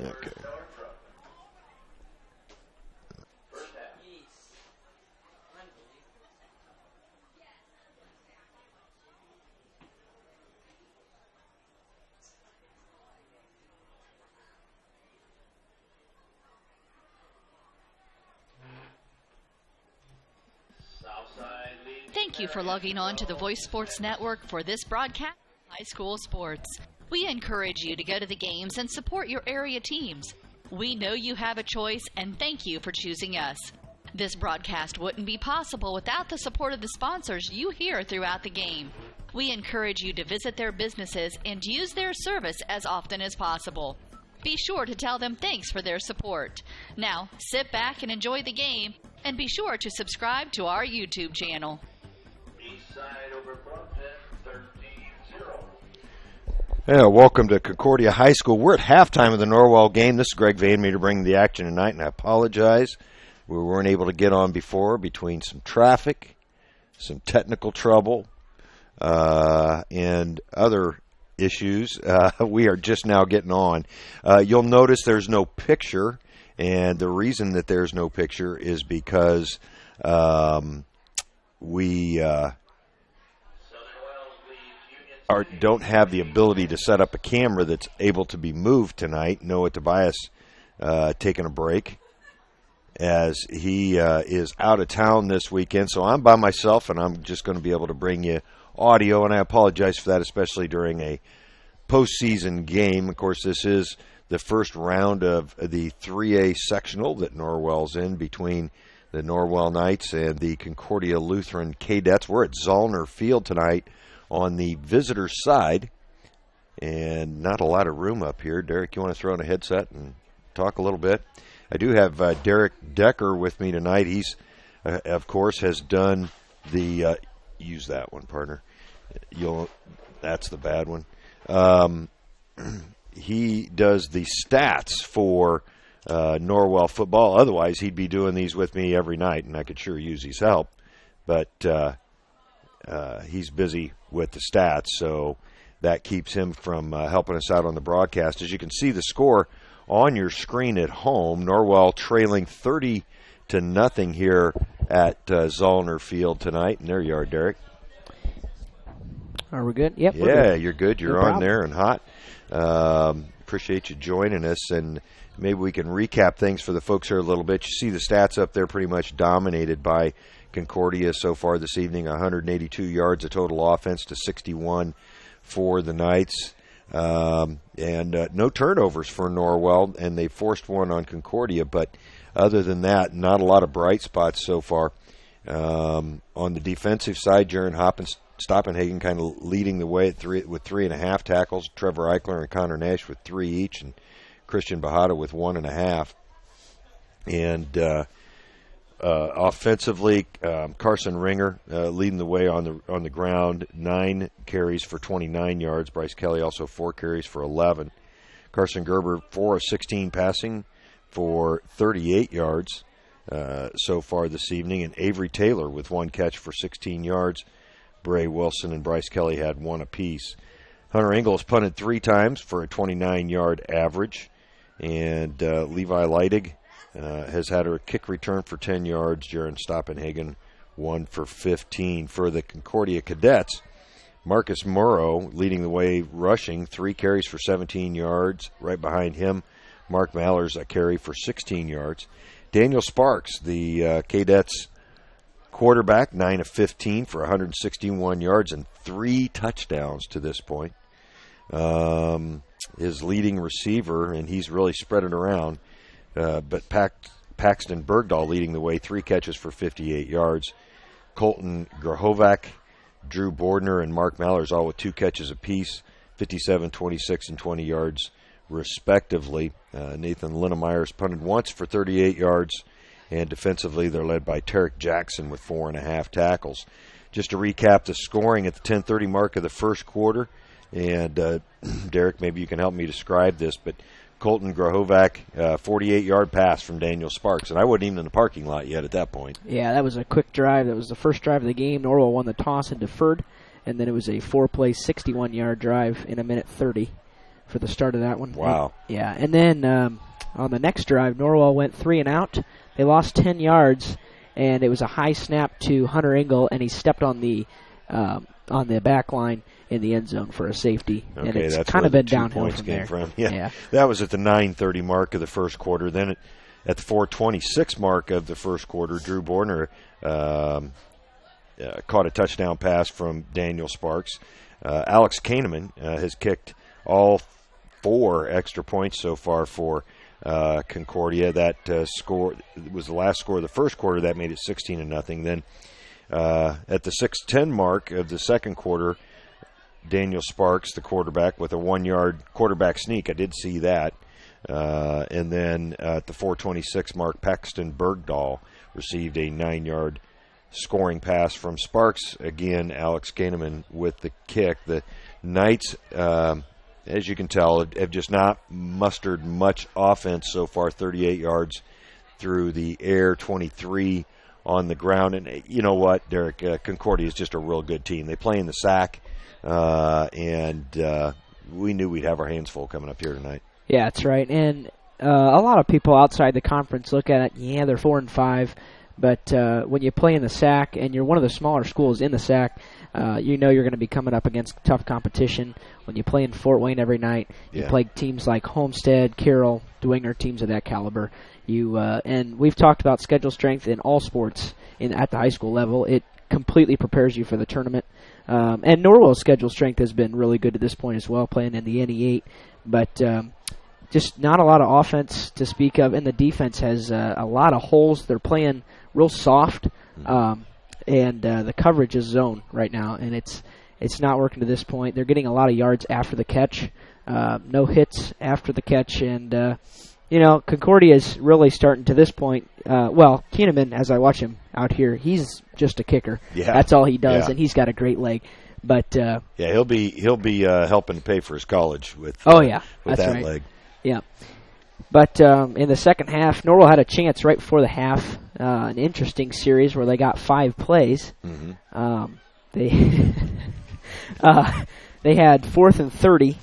Okay. Thank you for logging on to the Voice Sports Network for this broadcast of high school sports. We encourage you to go to the games and support your area teams. We know you have a choice, and thank you for choosing us. This broadcast wouldn't be possible without the support of the sponsors you hear throughout the game. We encourage you to visit their businesses and use their service as often as possible. Be sure to tell them thanks for their support. Now, sit back and enjoy the game, and be sure to subscribe to our YouTube channel. Yeah, welcome to Concordia High School. We're at halftime of the Norwell game. This is Greg Van Meter bringing the action tonight, and I apologize. We weren't able to get on before between some traffic, some technical trouble, and other issues. We are just now getting on. You'll notice there's no picture, and the reason that there's no picture is because we don't have the ability to set up a camera that's able to be moved tonight. Noah Tobias taking a break as he is out of town this weekend. So I'm by myself, and I'm just going to be able to bring you audio, and I apologize for that, especially during a postseason game. Of course, this is the first round of the 3A sectional that Norwell's in between the Norwell Knights and the Concordia Lutheran Cadets. We're at Zollner Field tonight on the visitor side, and not a lot of room up here. Derek, you want to throw in a headset and talk a little bit? I do have Derek Decker with me tonight. He's, of course, has done the use that one, partner. That's the bad one. He does the stats for Norwell football. Otherwise, he'd be doing these with me every night, and I could sure use his help. But he's busy with the stats, so that keeps him from helping us out on the broadcast. As you can see the score on your screen at home, Norwell trailing 30-0 here at Zollner Field tonight. And there you are, Derek. Are we good? Yep. Yeah, good. You're good. You're on there and hot. Appreciate you joining us, and maybe we can recap things for the folks here a little bit. You see the stats up there pretty much dominated by Concordia so far this evening. 182 yards of total offense to 61 for the Knights. And no turnovers for Norwell, and they forced one on Concordia. But other than that, not a lot of bright spots so far. On the defensive side, Jaron Stoppenhagen kind of leading the way at with 3.5 tackles. Trevor Eichler and Connor Nash with 3 each, and Christian Bahada with 1.5. And offensively, Carson Ringer leading the way on the ground, 9 carries for 29 yards. Bryce Kelly also 4 carries for 11. Carson Gerber 4 of 16 passing for 38 yards so far this evening, and Avery Taylor with 1 catch for 16 yards. Bray Wilson and Bryce Kelly had 1 apiece. Hunter Ingalls punted 3 times for a 29-yard average, and Levi Leidig has had a kick return for 10 yards. Jaron Stoppenhagen 1 for 15. For the Concordia Cadets, Marcus Morrow leading the way rushing, 3 carries for 17 yards. Right behind him, Mark Mallers a carry for 16 yards. Daniel Sparks, the Cadets quarterback, 9 of 15 for 161 yards and 3 touchdowns to this point. His leading receiver, and he's really spread it around, but Paxton Bergdahl leading the way, 3 catches for 58 yards. Colton Grahovac, Drew Bordner, and Mark Mallers all with 2 catches apiece, 57, 26, and 20 yards respectively. Nathan Linnemeyer's punted once for 38 yards, and defensively they're led by Tarek Jackson with 4.5 tackles. Just to recap the scoring at the 10:30 mark of the first quarter, and Derek, maybe you can help me describe this, but Colton Grahovac, 48-yard pass from Daniel Sparks, and I wasn't even in the parking lot yet at that point. Yeah, that was a quick drive. That was the first drive of the game. Norwell won the toss and deferred, and then it was a 4-play, 61-yard drive in 1:30 for the start of that one. Wow. Yeah, and then on the next drive, Norwell went 3 and out. They lost 10 yards, and it was a high snap to Hunter Engel, and he stepped on the back line in the end zone for a safety. Okay, and it's that's kind where of been the 2 downhill points from came there. from. Yeah, that was at the 9:30 mark of the first quarter. Then at the 4:26 mark of the first quarter, Drew Borner caught a touchdown pass from Daniel Sparks. Alex Kahneman has kicked all 4 extra points so far for Concordia. That score was the last score of the first quarter. That made it 16-0. Then at the 6:10 mark of the second quarter, Daniel Sparks, the quarterback, with a 1-yard quarterback sneak. I did see that. And then at the 4:26 mark, Paxton Bergdahl received a 9-yard scoring pass from Sparks. Again, Alex Kahneman with the kick. The Knights, as you can tell, have just not mustered much offense so far. 38 yards through the air, 23 on the ground. And you know what, Derek? Concordia is just a real good team. They play in the SAC, and we knew we'd have our hands full coming up here tonight. Yeah, that's right. And a lot of people outside the conference look at it, yeah, they're 4-5. But when you play in the SAC and you're one of the smaller schools in the SAC, you know you're going to be coming up against tough competition. When you play in Fort Wayne every night, you play teams like Homestead, Carroll, Dwenger, teams of that caliber. And we've talked about schedule strength in all sports at the high school level. It completely prepares you for the tournament. And Norwell's schedule strength has been really good to this point as well, playing in the NE8. But just not a lot of offense to speak of, and the defense has a lot of holes. They're playing real soft, and the coverage is zone right now, and it's not working to this point. They're getting a lot of yards after the catch, no hits after the catch, and Concordia is really starting to this point. Keeneman, as I watch him out here, he's just a kicker. Yeah. That's all he does, and he's got a great leg. But he'll be helping to pay for his college with that's that right. leg. Yeah. But in the second half, Norwell had a chance right before the half, an interesting series where they got 5 plays. Mm-hmm. They had 4th and 30,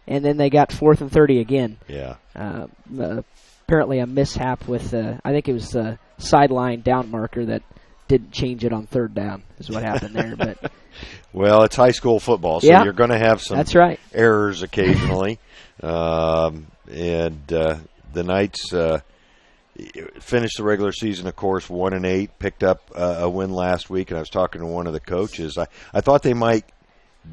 and then they got 4th and 30 again. Yeah. Apparently a mishap with, I think it was the sideline down marker that didn't change it on 3rd down is what happened there. But well, it's high school football, so you're going to have some errors occasionally. The Knights finished the regular season, of course, 1-8. Picked up a win last week, and I was talking to one of the coaches. I thought they might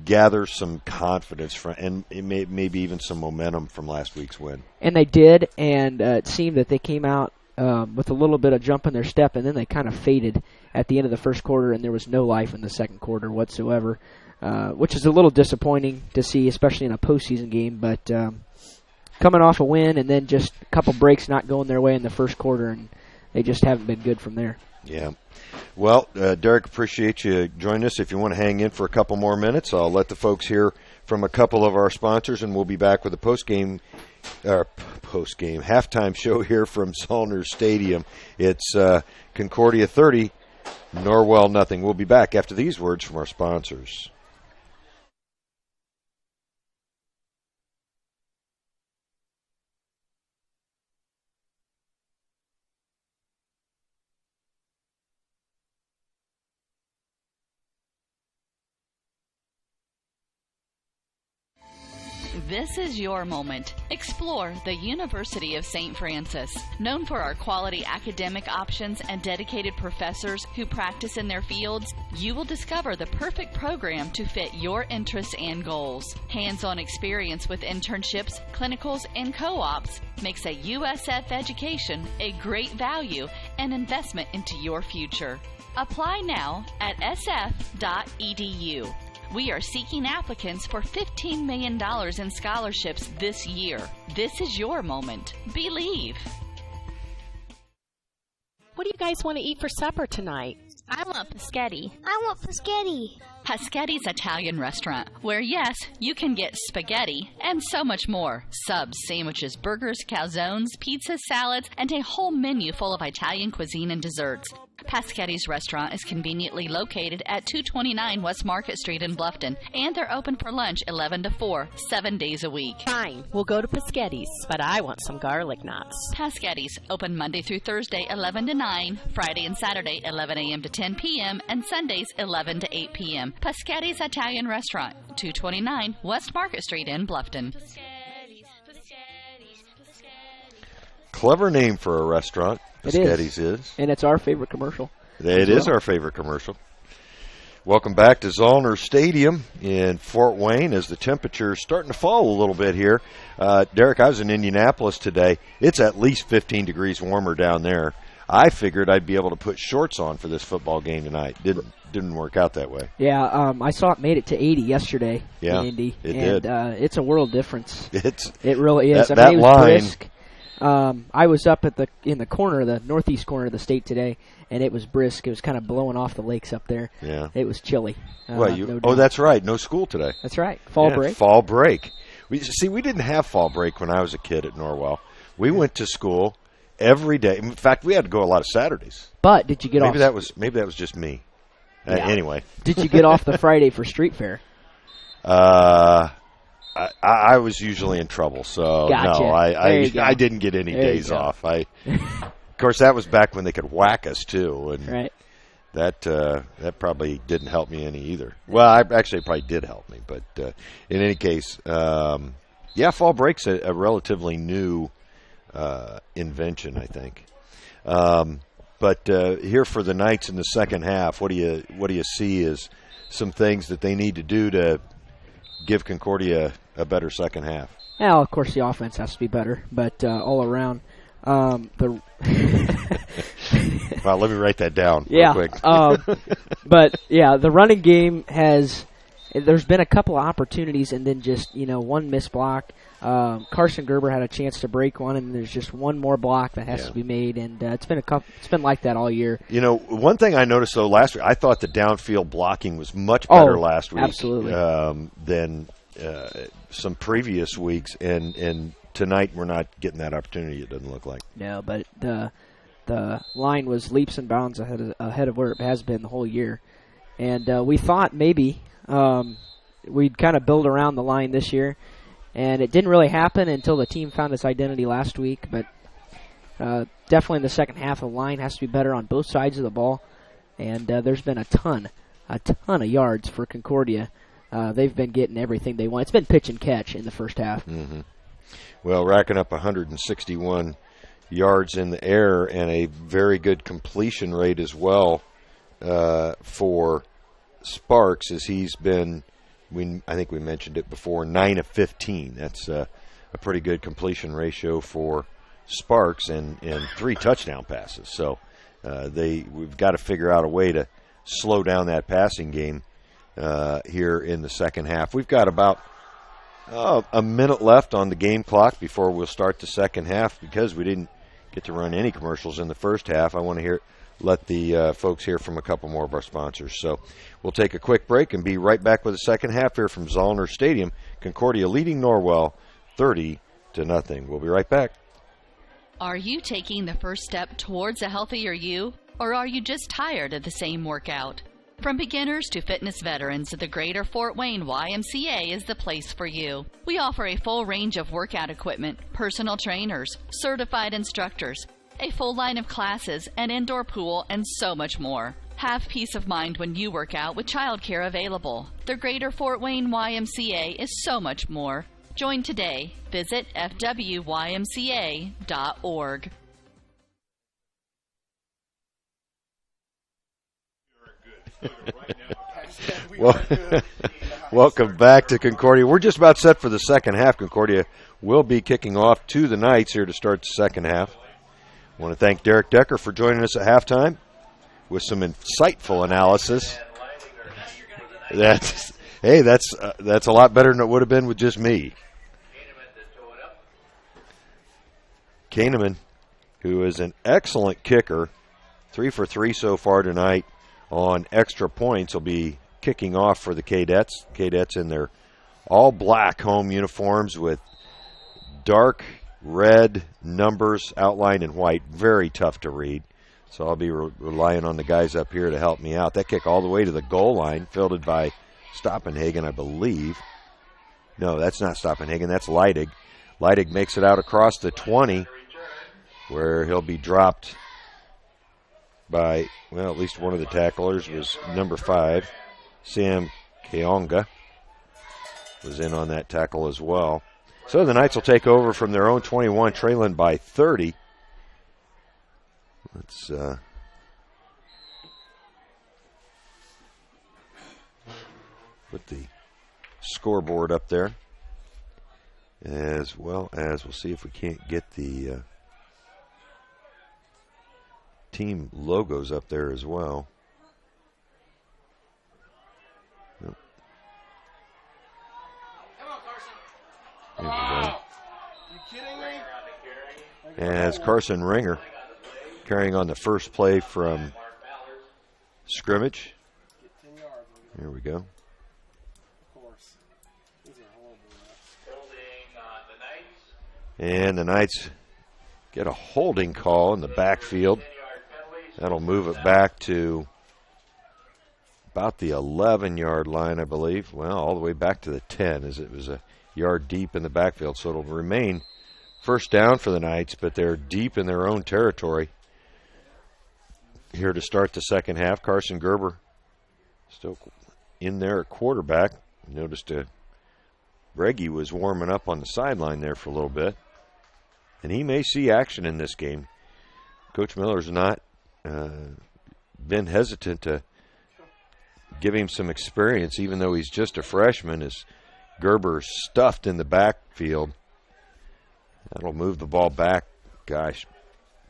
gather some confidence and maybe even some momentum from last week's win. And they did, and it seemed that they came out with a little bit of jump in their step, and then they kind of faded at the end of the first quarter, and there was no life in the second quarter whatsoever, which is a little disappointing to see, especially in a postseason game. But coming off a win and then just a couple breaks not going their way in the first quarter, and they just haven't been good from there. Yeah. Well, Derek, appreciate you joining us. If you want to hang in for a couple more minutes, I'll let the folks hear from a couple of our sponsors, and we'll be back with a post-game halftime show here from Zollner Stadium. It's Concordia 30, Norwell nothing. We'll be back after these words from our sponsors. This is your moment. Explore the University of St. Francis. Known for our quality academic options and dedicated professors who practice in their fields, you will discover the perfect program to fit your interests and goals. Hands-on experience with internships, clinicals, and co-ops makes a USF education a great value and investment into your future. Apply now at sf.edu. We are seeking applicants for $15 million in scholarships this year. This is your moment. Believe. What do you guys want to eat for supper tonight? I want paschetti. I want paschetti. Paschetti's Italian Restaurant, where yes, you can get spaghetti and so much more. Subs, sandwiches, burgers, calzones, pizzas, salads, and a whole menu full of Italian cuisine and desserts. Paschetti's Restaurant is conveniently located at 229 West Market Street in Bluffton, and they're open for lunch 11 to 4, 7 days a week. Fine, we'll go to Paschetti's, but I want some garlic knots. Paschetti's, open Monday through Thursday 11 to 9, Friday and Saturday 11 a.m. to 10 p.m., and Sundays 11 to 8 p.m. Paschetti's Italian Restaurant, 229 West Market Street in Bluffton. Clever name for a restaurant. Paschetti's is. And it's our favorite commercial. It is our favorite commercial. Welcome back to Zollner Stadium in Fort Wayne as the temperature is starting to fall a little bit here. Derek, I was in Indianapolis today. It's at least 15 degrees warmer down there. I figured I'd be able to put shorts on for this football game tonight. Didn't work out that way. Yeah, I saw it made it to 80 yesterday in Indy. It and, did. It's a world difference. It really is. That it was line. brisk. I was up in the corner, the northeast corner of the state today, and it was brisk. It was kind of blowing off the lakes up there. Yeah. It was chilly. That's right. No school today. That's right. Fall break. Fall break. We didn't have fall break when I was a kid at Norwell. We went to school every day. In fact, we had to go a lot of Saturdays. But did you get off? Maybe that was just me. Yeah. Anyway. Did you get off the Friday for street fair? I was usually in trouble, so gotcha. No, I didn't get any days off. Of course, that was back when they could whack us too, and right. That probably didn't help me any either. Well, it probably did help me, but in any case, fall break's a relatively new invention, I think. But here for the Knights in the second half, what do you see as some things that they need to do to give Concordia a better second half? Well, of course, the offense has to be better, but all around, Well, let me write that down real quick. But the running game there's been a couple of opportunities, and then just one missed block. Carson Gerber had a chance to break one, and there's just one more block that has to be made, and it's been like that all year. One thing I noticed though last week, I thought the downfield blocking was much better last week, absolutely, than some previous weeks, and tonight we're not getting that opportunity. It doesn't look like. No, but the line was leaps and bounds ahead of where it has been the whole year, and we thought maybe we'd kind of build around the line this year. And it didn't really happen until the team found its identity last week. But definitely in the second half, the line has to be better on both sides of the ball. And there's been a ton of yards for Concordia. They've been getting everything they want. It's been pitch and catch in the first half. Mm-hmm. Well, racking up 161 yards in the air and a very good completion rate as well for Sparks, as he's been – I think we mentioned it before, 9 of 15. That's a pretty good completion ratio for Sparks and 3 touchdown passes. So we've got to figure out a way to slow down that passing game here in the second half. We've got about a minute left on the game clock before we'll start the second half. Because we didn't get to run any commercials in the first half, I want to let the folks hear from a couple more of our sponsors. So we'll take a quick break and be right back with the second half here from Zollner Stadium. Concordia leading Norwell 30-0. We'll be right back. Are you taking the first step towards a healthier you, or are you just tired of the same workout? From beginners to fitness veterans, the Greater Fort Wayne YMCA is the place for you. We offer a full range of workout equipment, personal trainers, certified instructors, a full line of classes, an indoor pool, and so much more. Have peace of mind when you work out with childcare available. The Greater Fort Wayne YMCA is so much more. Join today. Visit fwymca.org. Welcome back to Concordia. We're just about set for the second half. Concordia will be kicking off to the Knights here to start the second half. I want to thank Derek Decker for joining us at halftime with some insightful analysis. That's a lot better than it would have been with just me. Kahneman, who is an excellent kicker, 3 for 3 so far tonight on extra points, will be kicking off for the Cadets. Cadets in their all black home uniforms with dark red numbers outlined in white. Very tough to read. So I'll be relying on the guys up here to help me out. That kick all the way to the goal line, fielded by Stoppenhagen, I believe. No, that's not Stoppenhagen. That's Leidig. Leidig makes it out across the 20, where he'll be dropped by, well, at least one of the tacklers was number 5. Sam Keonga was in on that tackle as well. So the Knights will take over from their own 21, trailing by 30. Let's put the scoreboard up there, as well as we'll see if we can't get the team logos up there as well. Nope. There we go. You kidding me? As Carson Ringer carrying on the first play from scrimmage. Here we go. And the Knights get a holding call in the backfield. That'll move it back to about the 11-yard line, I believe. Well, all the way back to the 10, as it was a yard deep in the backfield. So it'll remain first down for the Knights, but they're deep in their own territory here to start the second half. Carson Gerber still in there at quarterback. Noticed Breggy was warming up on the sideline there for a little bit. And he may see action in this game. Coach Miller's not been hesitant to give him some experience, even though he's just a freshman, as Gerber's stuffed in the backfield. That'll move the ball back, gosh,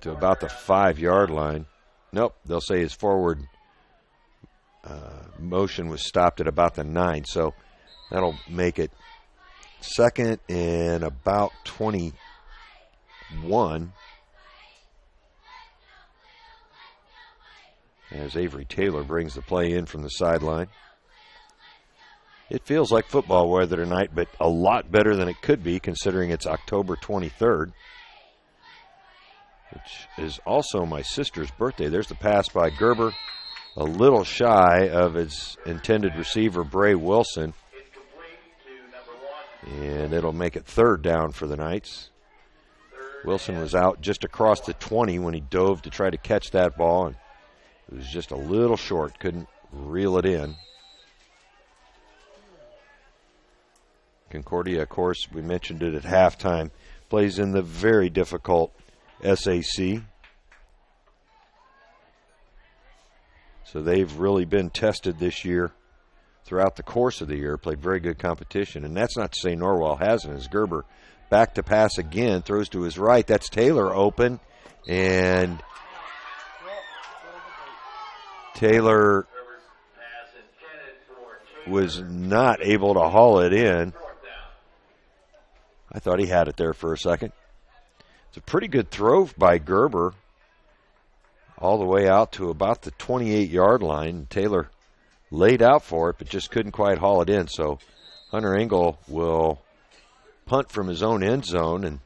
to about the 5-yard line. Nope, they'll say his forward motion was stopped at about the 9, so that'll make it second and about 21, as Avery Taylor brings the play in from the sideline. It feels like football weather tonight, but a lot better than it could be considering it's October 23rd, which is also my sister's birthday. There's the pass by Gerber, a little shy of his intended receiver, Bray Wilson. And it'll make it third down for the Knights. Wilson was out just across the 20 when he dove to try to catch that ball, and it was just a little short, couldn't reel it in. Concordia, of course, we mentioned it at halftime, plays in the very difficult SAC. So they've really been tested this year throughout the course of the year, played very good competition. And that's not to say Norwell hasn't, as Gerber back to pass again, throws to his right. That's Taylor open, and Taylor was not able to haul it in. I thought he had it there for a second. It's a pretty good throw by Gerber all the way out to about the 28-yard line. Taylor laid out for it, but just couldn't quite haul it in. So Hunter Engel will punt from his own end zone, and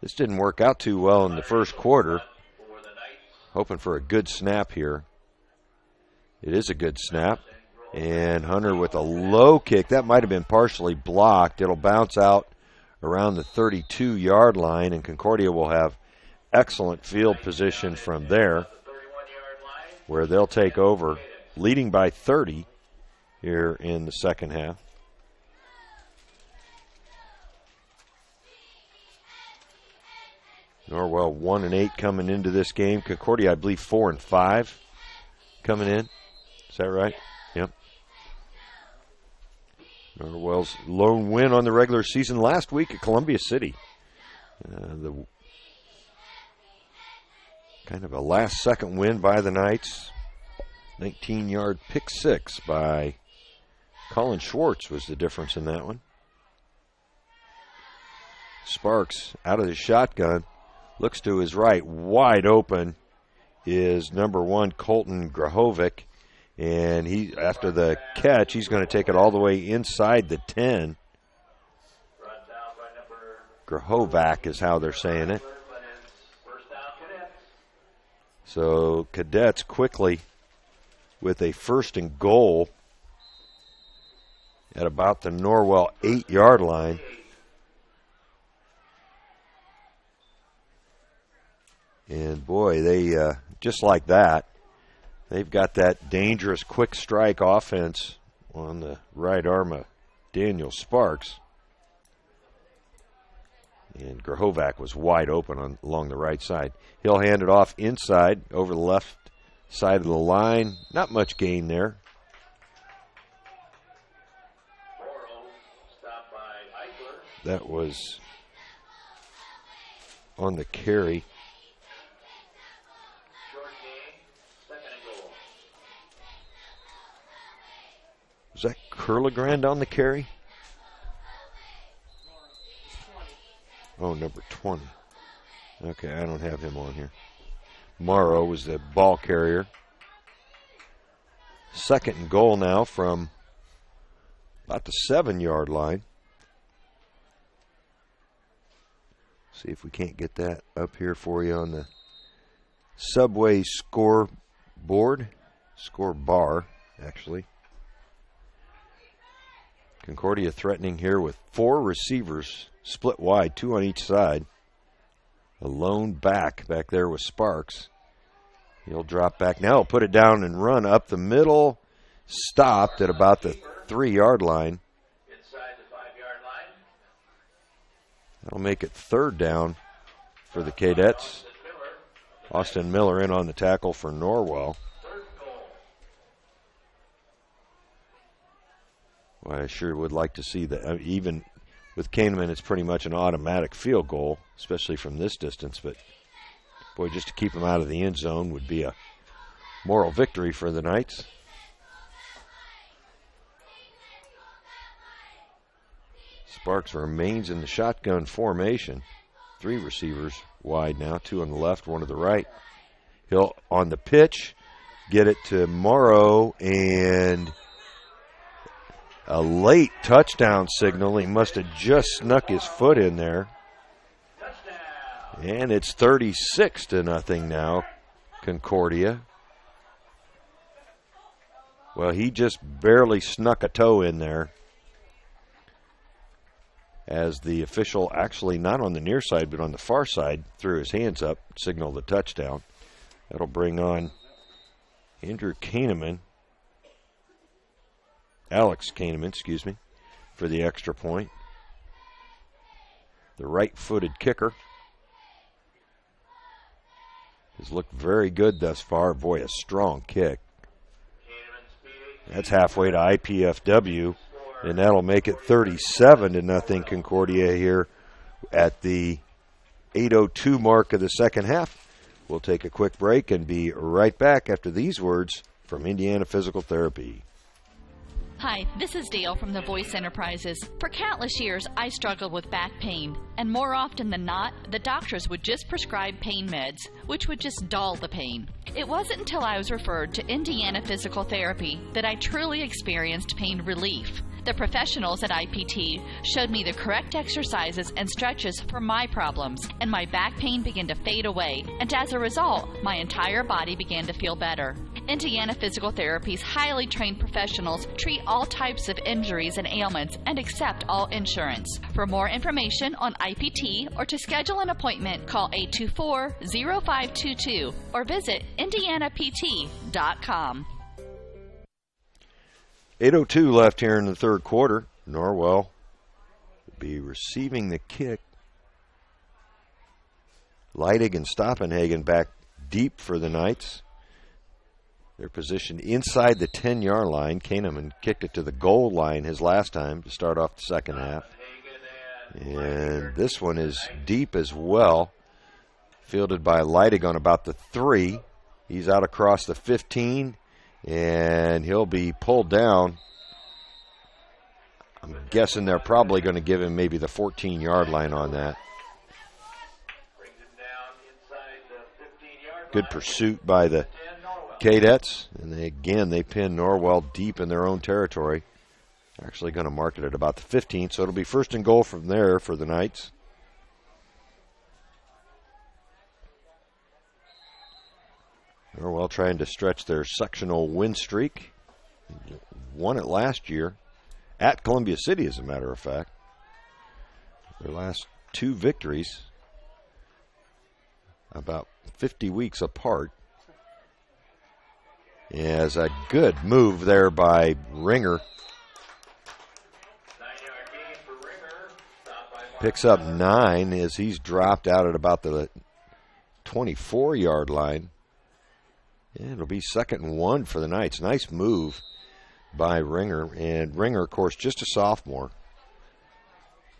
this didn't work out too well in the first quarter. Hoping for a good snap here. It is a good snap. And Hunter with a low kick. That might have been partially blocked. It'll bounce out around the 32-yard line, and Concordia will have excellent field position from there, where they'll take over, leading by 30 here in the second half. Norwell 1-8 coming into this game. Concordia, I believe, 4-5 coming in. Is that right? Yep. Norwell's lone win on the regular season last week at Columbia City. The kind of a last-second win by the Knights. 19-yard pick six by Colin Schwartz was the difference in that one. Sparks out of the shotgun. Looks to his right. Wide open is number 1, Colton Grahovic. And after the catch, he's going to take it all the way inside the 10. Grahovac is how they're saying it. So Cadets quickly with a 1st and goal at about the Norwell 8-yard line. And boy, they just like that, they've got that dangerous quick strike offense on the right arm of Daniel Sparks. And Grahovac was wide open along the right side. He'll hand it off inside over the left side of the line. Not much gain there. That was on the carry. Was that Curlegrand on the carry? Oh, number 20. Okay, I don't have him on here. Morrow was the ball carrier. 2nd and goal now from about the 7-yard line. See if we can't get that up here for you on the Subway score bar, actually. Concordia threatening here with 4 receivers split wide, 2 on each side. A lone back there with Sparks. He'll drop back now. He'll put it down and run up the middle. Stopped at about the 3-yard line. Inside the 5-yard line. That'll make it 3rd down for the Cadets. Austin Miller in on the tackle for Norwell. Well, I sure would like to see that. Even with Kahneman, it's pretty much an automatic field goal, especially from this distance. But, boy, just to keep him out of the end zone would be a moral victory for the Knights. Sparks remains in the shotgun formation. 3 receivers wide now, 2 on the left, 1 to the right. He'll, on the pitch, get it to Morrow, and a late touchdown signal. He must have just snuck his foot in there. And it's 36-0 now, Concordia. Well, he just barely snuck a toe in there, as the official, actually not on the near side but on the far side, threw his hands up, signaled the touchdown. That'll bring on Andrew Kahneman. Alex Kahneman, for the extra point. The right-footed kicker has looked very good thus far. Boy, a strong kick. That's halfway to IPFW, and that'll make it 37-0 Concordia here at the 8:02 mark of the second half. We'll take a quick break and be right back after these words from Indiana Physical Therapy. Hi, this is Dale from the Voice Enterprises. For countless years, I struggled with back pain, and more often than not, the doctors would just prescribe pain meds, which would just dull the pain. It wasn't until I was referred to Indiana Physical Therapy that I truly experienced pain relief. The professionals at IPT showed me the correct exercises and stretches for my problems, and my back pain began to fade away, and as a result, my entire body began to feel better. Indiana Physical Therapy's highly trained professionals treat all types of injuries and ailments and accept all insurance. For more information on IPT or to schedule an appointment, call 824-0522 or visit indianapt.com. 8:02 left here in the third quarter. Norwell will be receiving the kick. Leidig and Stoppenhagen back deep for the Knights. They're positioned inside the 10-yard line. Kahneman kicked it to the goal line his last time to start off the second half. And this one is deep as well. Fielded by Leidig on about the 3. He's out across the 15, and he'll be pulled down. I'm guessing they're probably going to give him maybe the 14-yard line on that. Good pursuit by the Cadets, and they pin Norwell deep in their own territory. Actually going to mark it at about the 15th, so it'll be first and goal from there for the Knights. Norwell trying to stretch their sectional win streak. Won it last year at Columbia City, as a matter of fact. Their last 2 victories, about 50 weeks apart. As a good move there by Ringer. Picks up 9 as he's dropped out at about the 24-yard line. And it'll be 2nd and 1 for the Knights. Nice move by Ringer. And Ringer, of course, just a sophomore.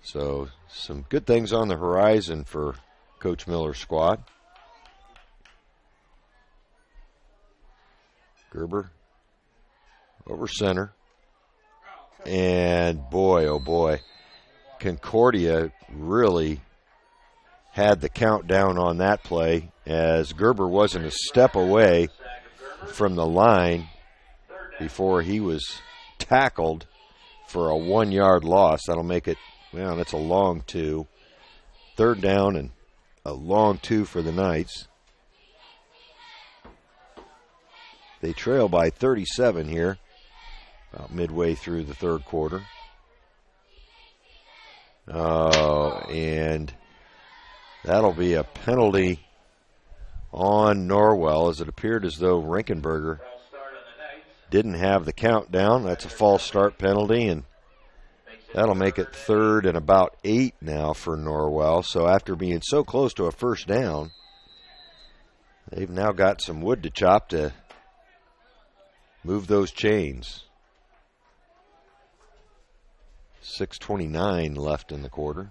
So some good things on the horizon for Coach Miller's squad. Gerber over center. And boy, oh boy, Concordia really had the countdown on that play as Gerber wasn't a step away from the line before he was tackled for a 1-yard loss. That'll make it, well, that's a long 2. 3rd down and a long 2 for the Knights. They trail by 37 here, about midway through the 3rd quarter. Oh, and that'll be a penalty on Norwell, as it appeared as though Rinkenberger didn't have the countdown. That's a false start penalty, and that'll make it 3rd and about 8 now for Norwell. So after being so close to a first down, they've now got some wood to chop to move those chains. 6:29 left in the quarter.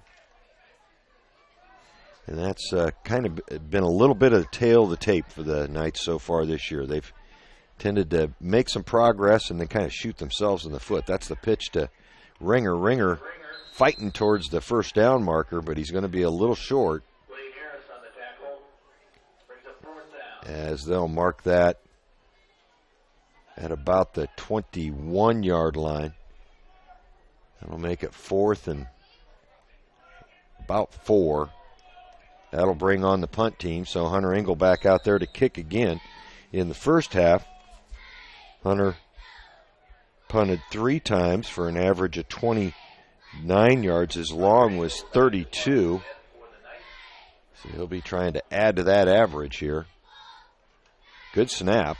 And that's kind of been a little bit of the tail of the tape for the Knights so far this year. They've tended to make some progress and then kind of shoot themselves in the foot. That's the pitch to Ringer. Ringer fighting towards the first down marker, but he's going to be a little short, as they'll mark that at about the 21-yard line. That'll make it 4th and about 4. That'll bring on the punt team, so Hunter Engel back out there to kick again. In the first half, Hunter punted 3 times for an average of 29 yards. His long was 32. So he'll be trying to add to that average here. Good snap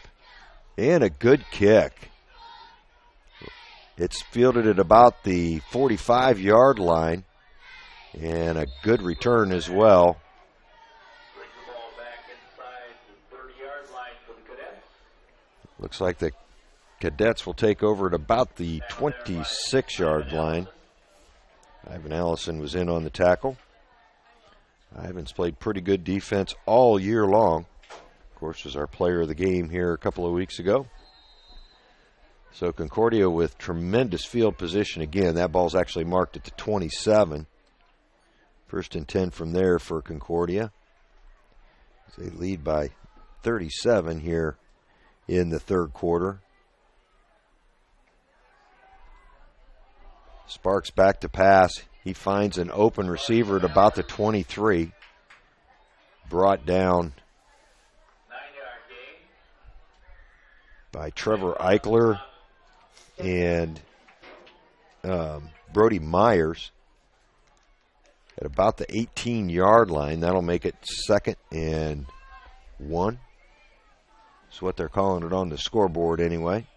and a good kick. It's fielded at about the 45-yard line, and a good return as well. Looks like the Cadets will take over at about the 26-yard line. Ivan Allison was in on the tackle. Ivan's played pretty good defense all year long. Of course, was our player of the game here a couple of weeks ago. So Concordia with tremendous field position again. That ball's actually marked at the 27. 1st and 10 from there for Concordia. They lead by 37 here in the 3rd quarter. Sparks back to pass. He finds an open receiver at about the 23. Brought down by Trevor Eichler and Brody Myers at about the 18-yard line. That'll make it 2nd and 1. That's what they're calling it on the scoreboard anyway.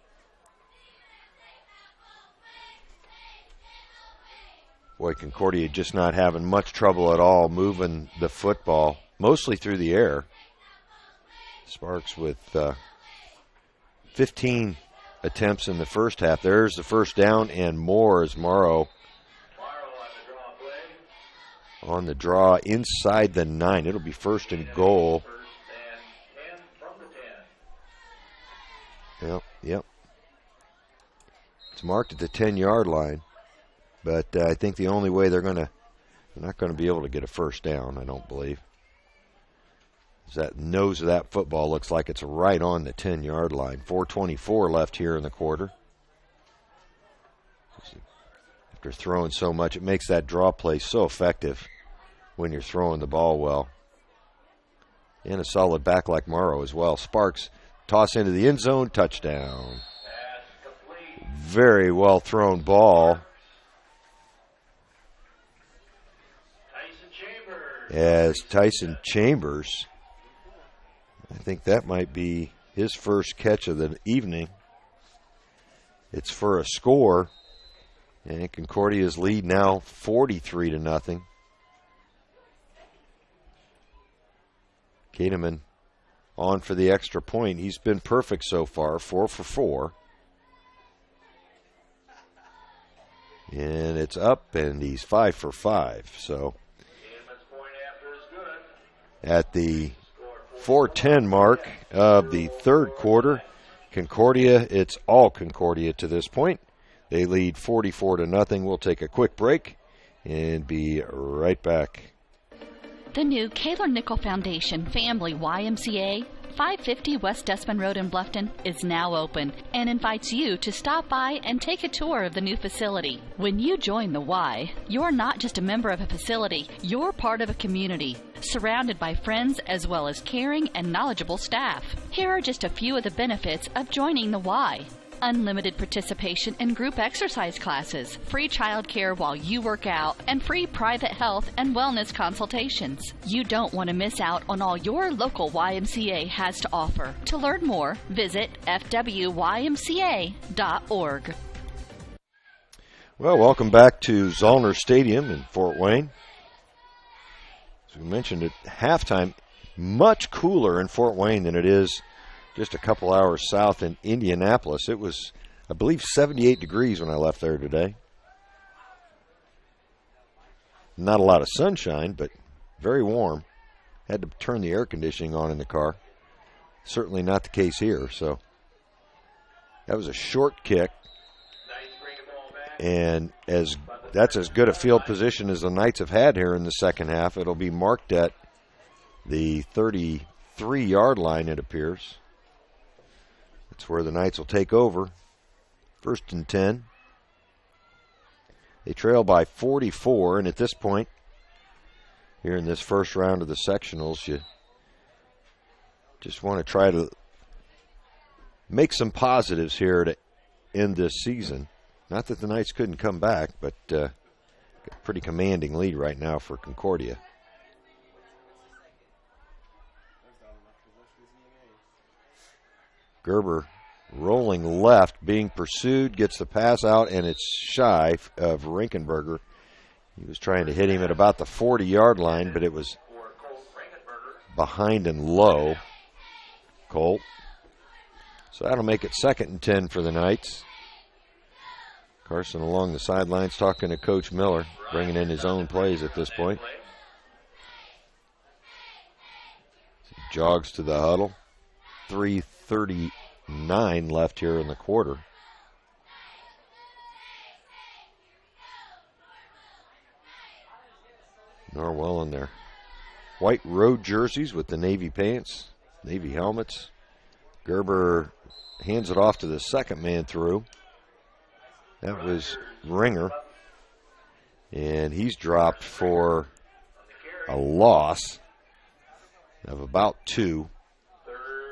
Boy, Concordia just not having much trouble at all moving the football, mostly through the air. Sparks with 15 attempts in the first half. There's the first down and more as Morrow on the draw inside the 9. It'll be 1st and goal. Yep. It's marked at the 10-yard line, but I think the only way they're not going to be able to get a first down, I don't believe. That nose of that football looks like it's right on the 10-yard line. 4:24 left here in the quarter. After throwing so much, it makes that draw play so effective when you're throwing the ball well. And a solid back like Morrow as well. Sparks, toss into the end zone, touchdown. Very well thrown ball. As Tyson Chambers, I think that might be his first catch of the evening. It's for a score, and Concordia's lead now 43-0. Kateman on for the extra point. He's been perfect so far, 4 for 4. And it's up, and he's 5 for 5. So at the 4:10 mark of the third quarter, Concordia, it's all Concordia to this point. They lead 44-0. We'll take a quick break and be right back. The new Kaler Nickel Foundation Family YMCA, 550 West Desmond Road in Bluffton, is now open and invites you to stop by and take a tour of the new facility. When you join the Y, you're not just a member of a facility, you're part of a community, surrounded by friends as well as caring and knowledgeable staff. Here are just a few of the benefits of joining the Y. Unlimited participation in group exercise classes, free childcare while you work out, and free private health and wellness consultations. You don't want to miss out on all your local YMCA has to offer. To learn more, visit fwymca.org. Well, welcome back to Zollner Stadium in Fort Wayne. As we mentioned at halftime, much cooler in Fort Wayne than it is just a couple hours south in Indianapolis. It was, I believe, 78 degrees when I left there today. Not a lot of sunshine, but very warm. Had to turn the air conditioning on in the car. Certainly not the case here. So that was a short kick. And that's as good a field position as the Knights have had here in the second half. It'll be marked at the 33-yard line, it appears. That's where the Knights will take over. 1st and 10. They trail by 44, and at this point, here in this first round of the sectionals, you just want to try to make some positives here to end this season. Not that the Knights couldn't come back, but a pretty commanding lead right now for Concordia. Gerber rolling left, being pursued, gets the pass out, and it's shy of Rinkenberger. He was trying to hit him at about the 40-yard line, but it was behind and low. Colt. So that'll make it 2nd and 10 for the Knights. Carson along the sidelines talking to Coach Miller, bringing in his own plays at this point. He jogs to the huddle. 3:39 left here in the quarter. Norwell in their white road jerseys with the navy pants, navy helmets. Gerber hands it off to the second man through. That was Ringer. And he's dropped for a loss of about 2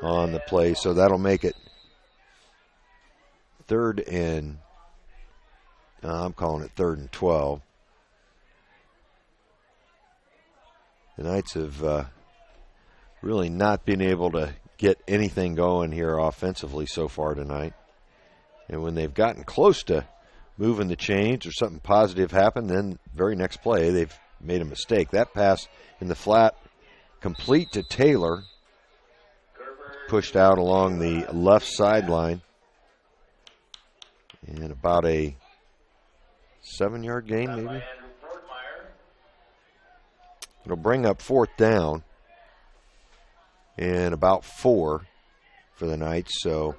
on the play. So that'll make it 3rd and, I'm calling it 3rd and 12. The Knights have really not been able to get anything going here offensively so far tonight. And when they've gotten close to moving the chains or something positive happened, then very next play they've made a mistake. That pass in the flat, complete to Taylor, pushed out along the left sideline. And about a 7-yard gain, maybe. It'll bring up 4th down and about 4 for the Knights. So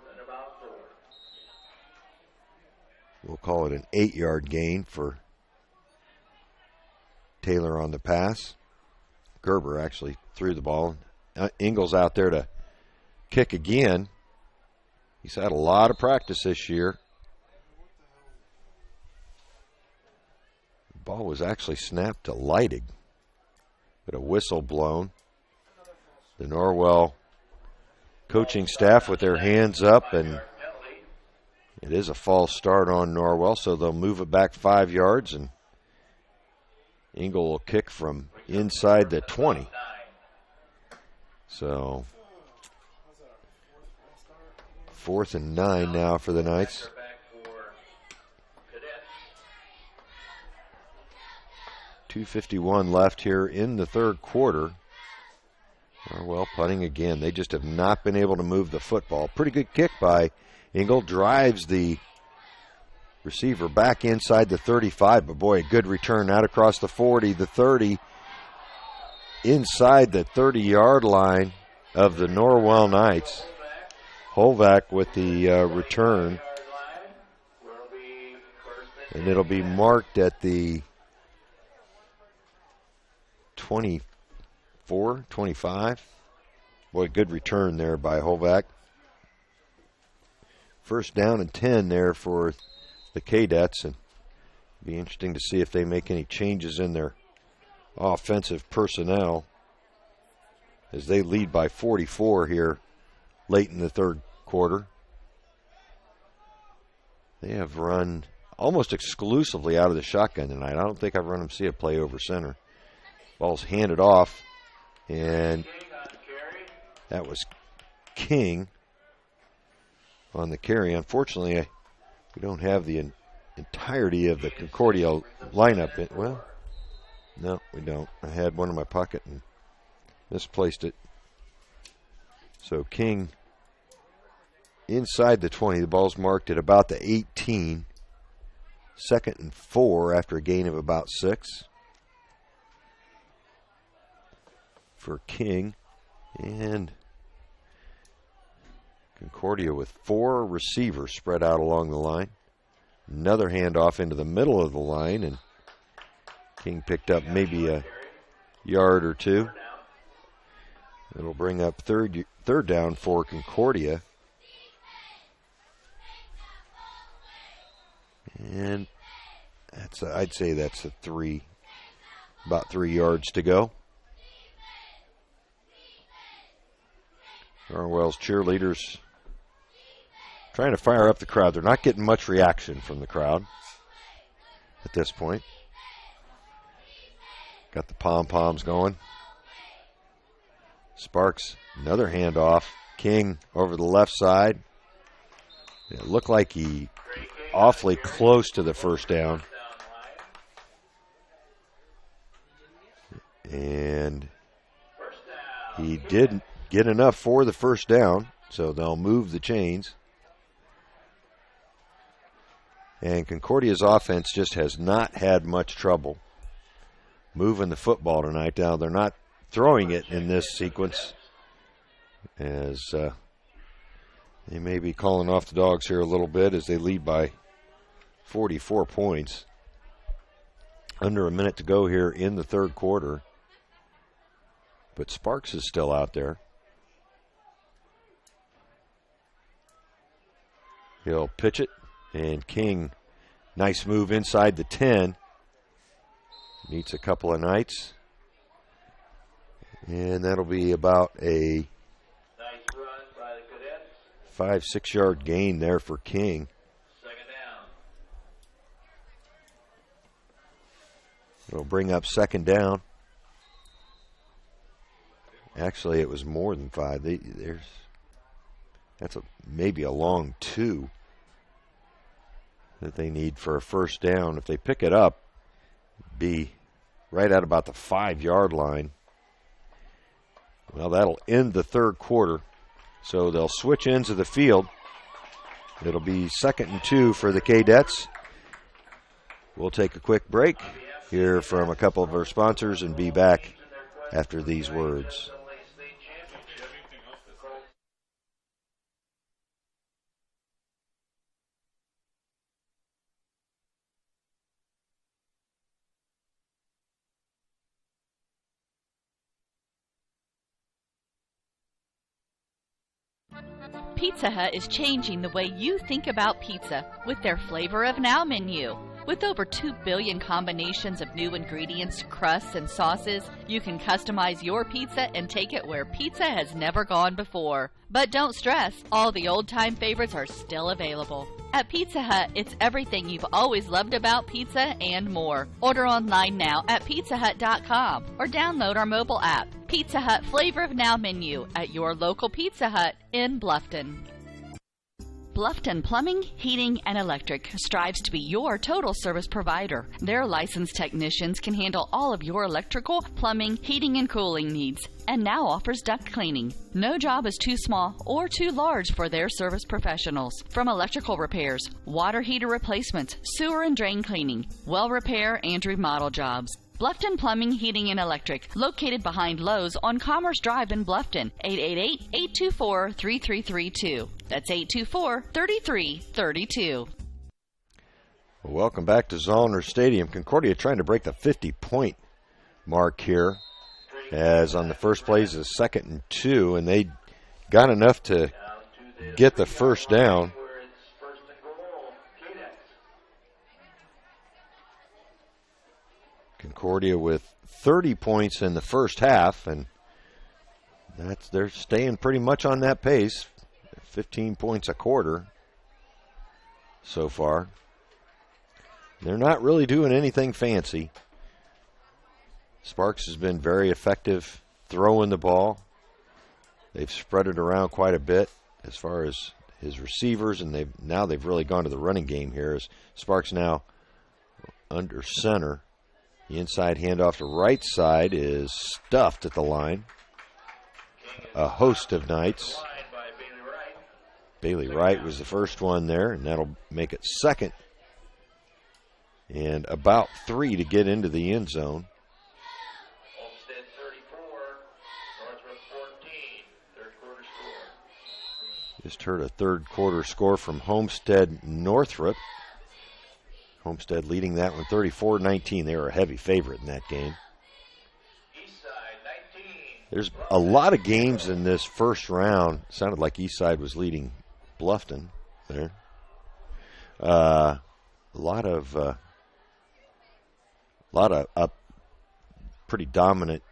we'll call it an 8-yard gain for Taylor on the pass. Gerber actually threw the ball Ingles out there to kick again. He's had a lot of practice this year. The ball was actually snapped to Leidig, but a whistle blown. The Norwell coaching staff with their hands up, and it is a false start on Norwell, so they'll move it back 5 yards, and Ingle will kick from inside the 20. So 4th and 9 now for the Knights. 2:51 left here in the third quarter. Norwell punting again. They just have not been able to move the football. Pretty good kick by Ingle. Drives the receiver back inside the 35. But boy, a good return out across the 40, the 30. Inside the 30-yard line of the Norwell Knights. Holvac with the return. And it'll be marked at the 24, 25. Boy, good return there by Holvac. First down and 10 there for the Cadets. And it'll be interesting to see if they make any changes in their offensive personnel as they lead by 44 here late in the third quarter. They have run almost exclusively out of the shotgun tonight. I don't think I've run them see a play over center. Ball's handed off, and that was King on the carry. Unfortunately, we don't have the entirety of the Concordia lineup. Well, no, we don't. I had one in my pocket and misplaced it. So King inside the 20. The ball's marked at about the 18. 2nd and 4 after a gain of about 6 for King. And Concordia with 4 receivers spread out along the line. Another handoff into the middle of the line, and King picked up maybe a yard or two. It'll bring up third down for Concordia. And I'd say that's about 3 yards to go. Norwell's cheerleaders trying to fire up the crowd. They're not getting much reaction from the crowd at this point. Got the pom-poms going. Sparks, another handoff. King over the left side. It looked like he awfully close to the first down. And he didn't get enough for the first down, so they'll move the chains. And Concordia's offense just has not had much trouble moving the football tonight. Now, they're not throwing it in this sequence, as they may be calling off the dogs here a little bit as they lead by 44 points. Under a minute to go here in the third quarter. But Sparks is still out there. He'll pitch it, and King, nice move inside the 10. Meets a couple of Knights. And that'll be about a 5-6 yard gain there for King. It'll bring up 2nd down. Actually, it was more than 5. That's maybe a long 2 that they need for a first down. If they pick it up, be right at about the 5 yard line. Well, that'll end the third quarter. So they'll switch ends of the field. It'll be 2nd and 2 for the Cadets. We'll take a quick break, hear from a couple of our sponsors, and be back after these words. Pizza Hut is changing the way you think about pizza with their Flavor of Now menu. With over 2 billion combinations of new ingredients, crusts, and sauces, you can customize your pizza and take it where pizza has never gone before. But don't stress, all the old-time favorites are still available. At Pizza Hut, it's everything you've always loved about pizza and more. Order online now at pizzahut.com or download our mobile app. Pizza Hut Flavor of Now menu at your local Pizza Hut in Bluffton. Bluffton Plumbing, Heating, and Electric strives to be your total service provider. Their licensed technicians can handle all of your electrical, plumbing, heating, and cooling needs, and now offers duct cleaning. No job is too small or too large for their service professionals. From electrical repairs, water heater replacements, sewer and drain cleaning, well repair, and remodel jobs. Bluffton Plumbing, Heating, and Electric, located behind Lowe's on Commerce Drive in Bluffton, 888-824-3332. That's 824-3332. Welcome back to Zollner Stadium. Concordia trying to break the 50-point mark here, as on the first play is a 2nd and 2, and they got enough to get the first down. Concordia with 30 points in the first half, and they're staying pretty much on that pace. 15 points a quarter so far. They're not really doing anything fancy. Sparks has been very effective throwing the ball. They've spread it around quite a bit as far as his receivers, and they've really gone to the running game here, as Sparks now under center. The inside handoff to right side is stuffed at the line. A host of Knights. Bailey Wright was the first one there, and that'll make it 2nd and about 3 to get into the end zone. Homestead 34, Northrop 14, third quarter score. Just heard a third quarter score from Homestead Northrop. Homestead leading that one 34-19. They were a heavy favorite in that game. Eastside 19. There's a lot of games in this first round. Sounded like Eastside was leading Bluffton there. A lot of pretty dominant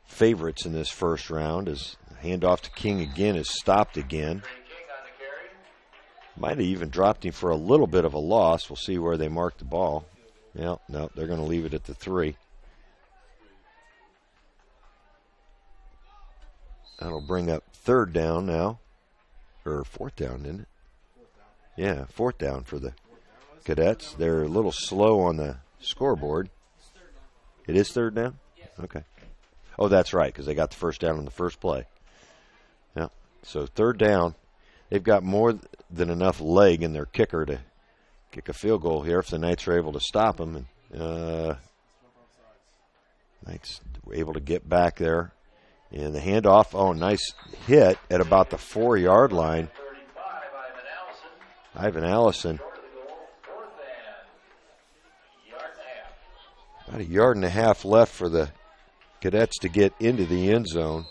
favorites in this first round, as handoff to King again is stopped again. Might have even dropped him for a little bit of a loss. We'll see where they mark the ball. No, they're going to leave it at the 3. That'll bring up 3rd down now. Or 4th down, isn't it? Yeah, 4th down for the Cadets. They're a little slow on the scoreboard. It is 3rd down? Okay. Oh, that's right, because they got the first down on the first play. Yeah, so 3rd down. They've got more than enough leg in their kicker to kick a field goal here if the Knights are able to stop them. And Knights were able to get back there. And the handoff, nice hit at about the 4-yard line. 35, Ivan Allison. short of the goal, 4th and yard and a half. About a yard and a half left for the Cadets to get into the end zone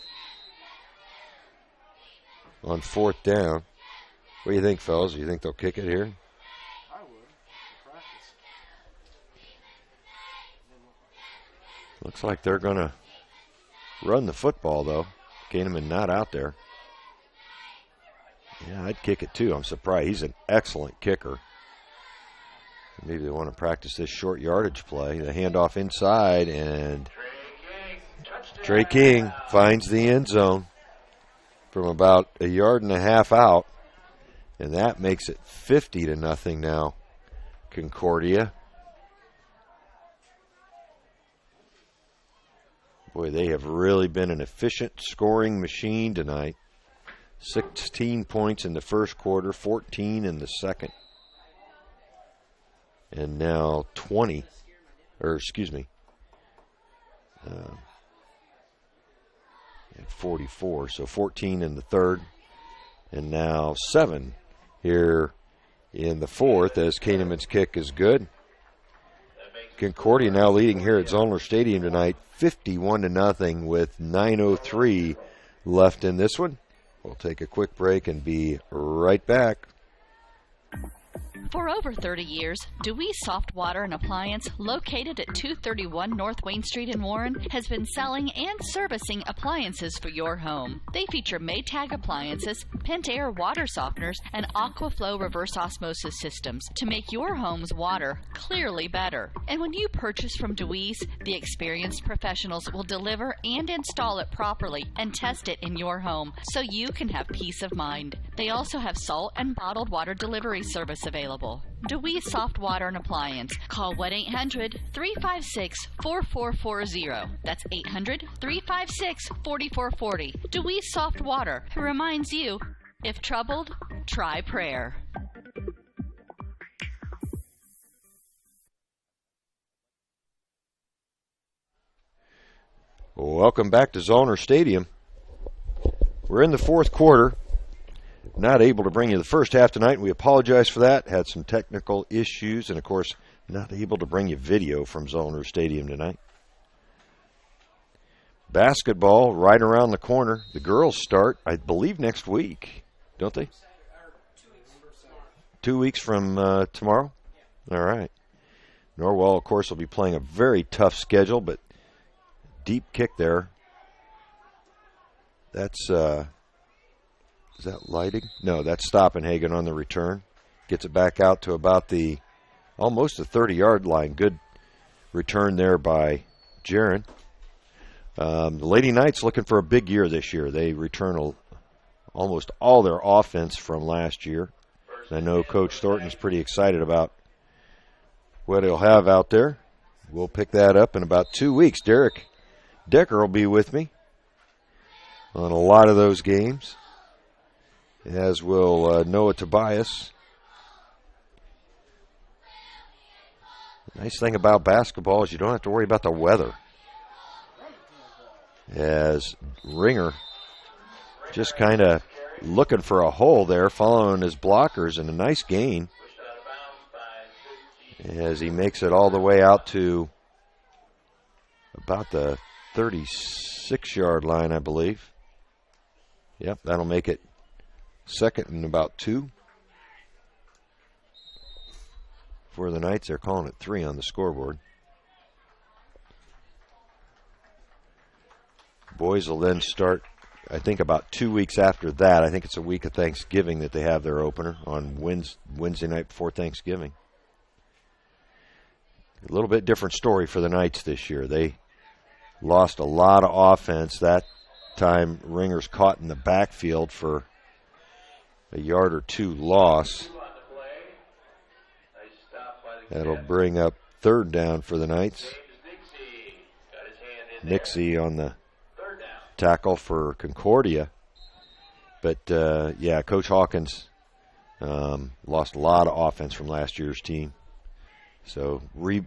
on 4th down. What do you think, fellas? Do you think they'll kick it here? I would. Practice. Looks like they're going to run the football, though. Kahneman not out there. Yeah, I'd kick it, too. I'm surprised. He's an excellent kicker. Maybe they want to practice this short yardage play. The handoff inside, and Trey King finds the end zone from about a yard and a half out. And that makes it 50-0 now, Concordia. Boy, they have really been an efficient scoring machine tonight. 16 points in the first quarter, 14 in the second. And now 44, so 14 in the third. And now 7 here in the fourth, as Kahneman's kick is good. Concordia now leading here at Zollner Stadium tonight, 51-0 with 9:03 left in this one. We'll take a quick break and be right back. For over 30 years, Dewey's Soft Water and Appliance, located at 231 North Wayne Street in Warren, has been selling and servicing appliances for your home. They feature Maytag appliances, Pentair water softeners, and Aquaflow reverse osmosis systems to make your home's water clearly better. And when you purchase from Dewey's, the experienced professionals will deliver and install it properly and test it in your home so you can have peace of mind. They also have salt and bottled water delivery service available. Dewey's Soft Water and Appliance. Call 1-800-356-4440. That's 800-356-4440. Dewey's Soft Water reminds you, if troubled, try prayer. Welcome back to Zollner Stadium. We're in the fourth quarter. Not able to bring you the first half tonight, and we apologize for that. Had some technical issues, and of course, not able to bring you video from Zollner Stadium tonight. Basketball right around the corner. The girls start, I believe, next week, don't they? 2 weeks from tomorrow? All right. Norwell, of course, will be playing a very tough schedule, but deep kick there. That's... Is that Lighting? No, that's Stoppenhagen on the return. Gets it back out to about almost the 30-yard line. Good return there by Jaron. The Lady Knights looking for a big year this year. They return almost all their offense from last year. I know Coach Thornton's pretty excited about what he'll have out there. We'll pick that up in about 2 weeks. Derek Decker will be with me on a lot of those games, as will Noah Tobias. The nice thing about basketball is you don't have to worry about the weather. As Ringer just kind of looking for a hole there, following his blockers, and a nice gain as he makes it all the way out to about the 36-yard line, I believe. Yep, that'll make it second and about 2. For the Knights, they're calling it 3 on the scoreboard. Boys will then start, I think, about 2 weeks after that. I think it's a week of Thanksgiving that they have their opener on Wednesday night before Thanksgiving. A little bit different story for the Knights this year. They lost a lot of offense. That time, Ringer's caught in the backfield for a yard or 2 loss. That'll bring up third down for the Knights. Nixie on the tackle for Concordia. But, yeah, Coach Hawkins lost a lot of offense from last year's team. So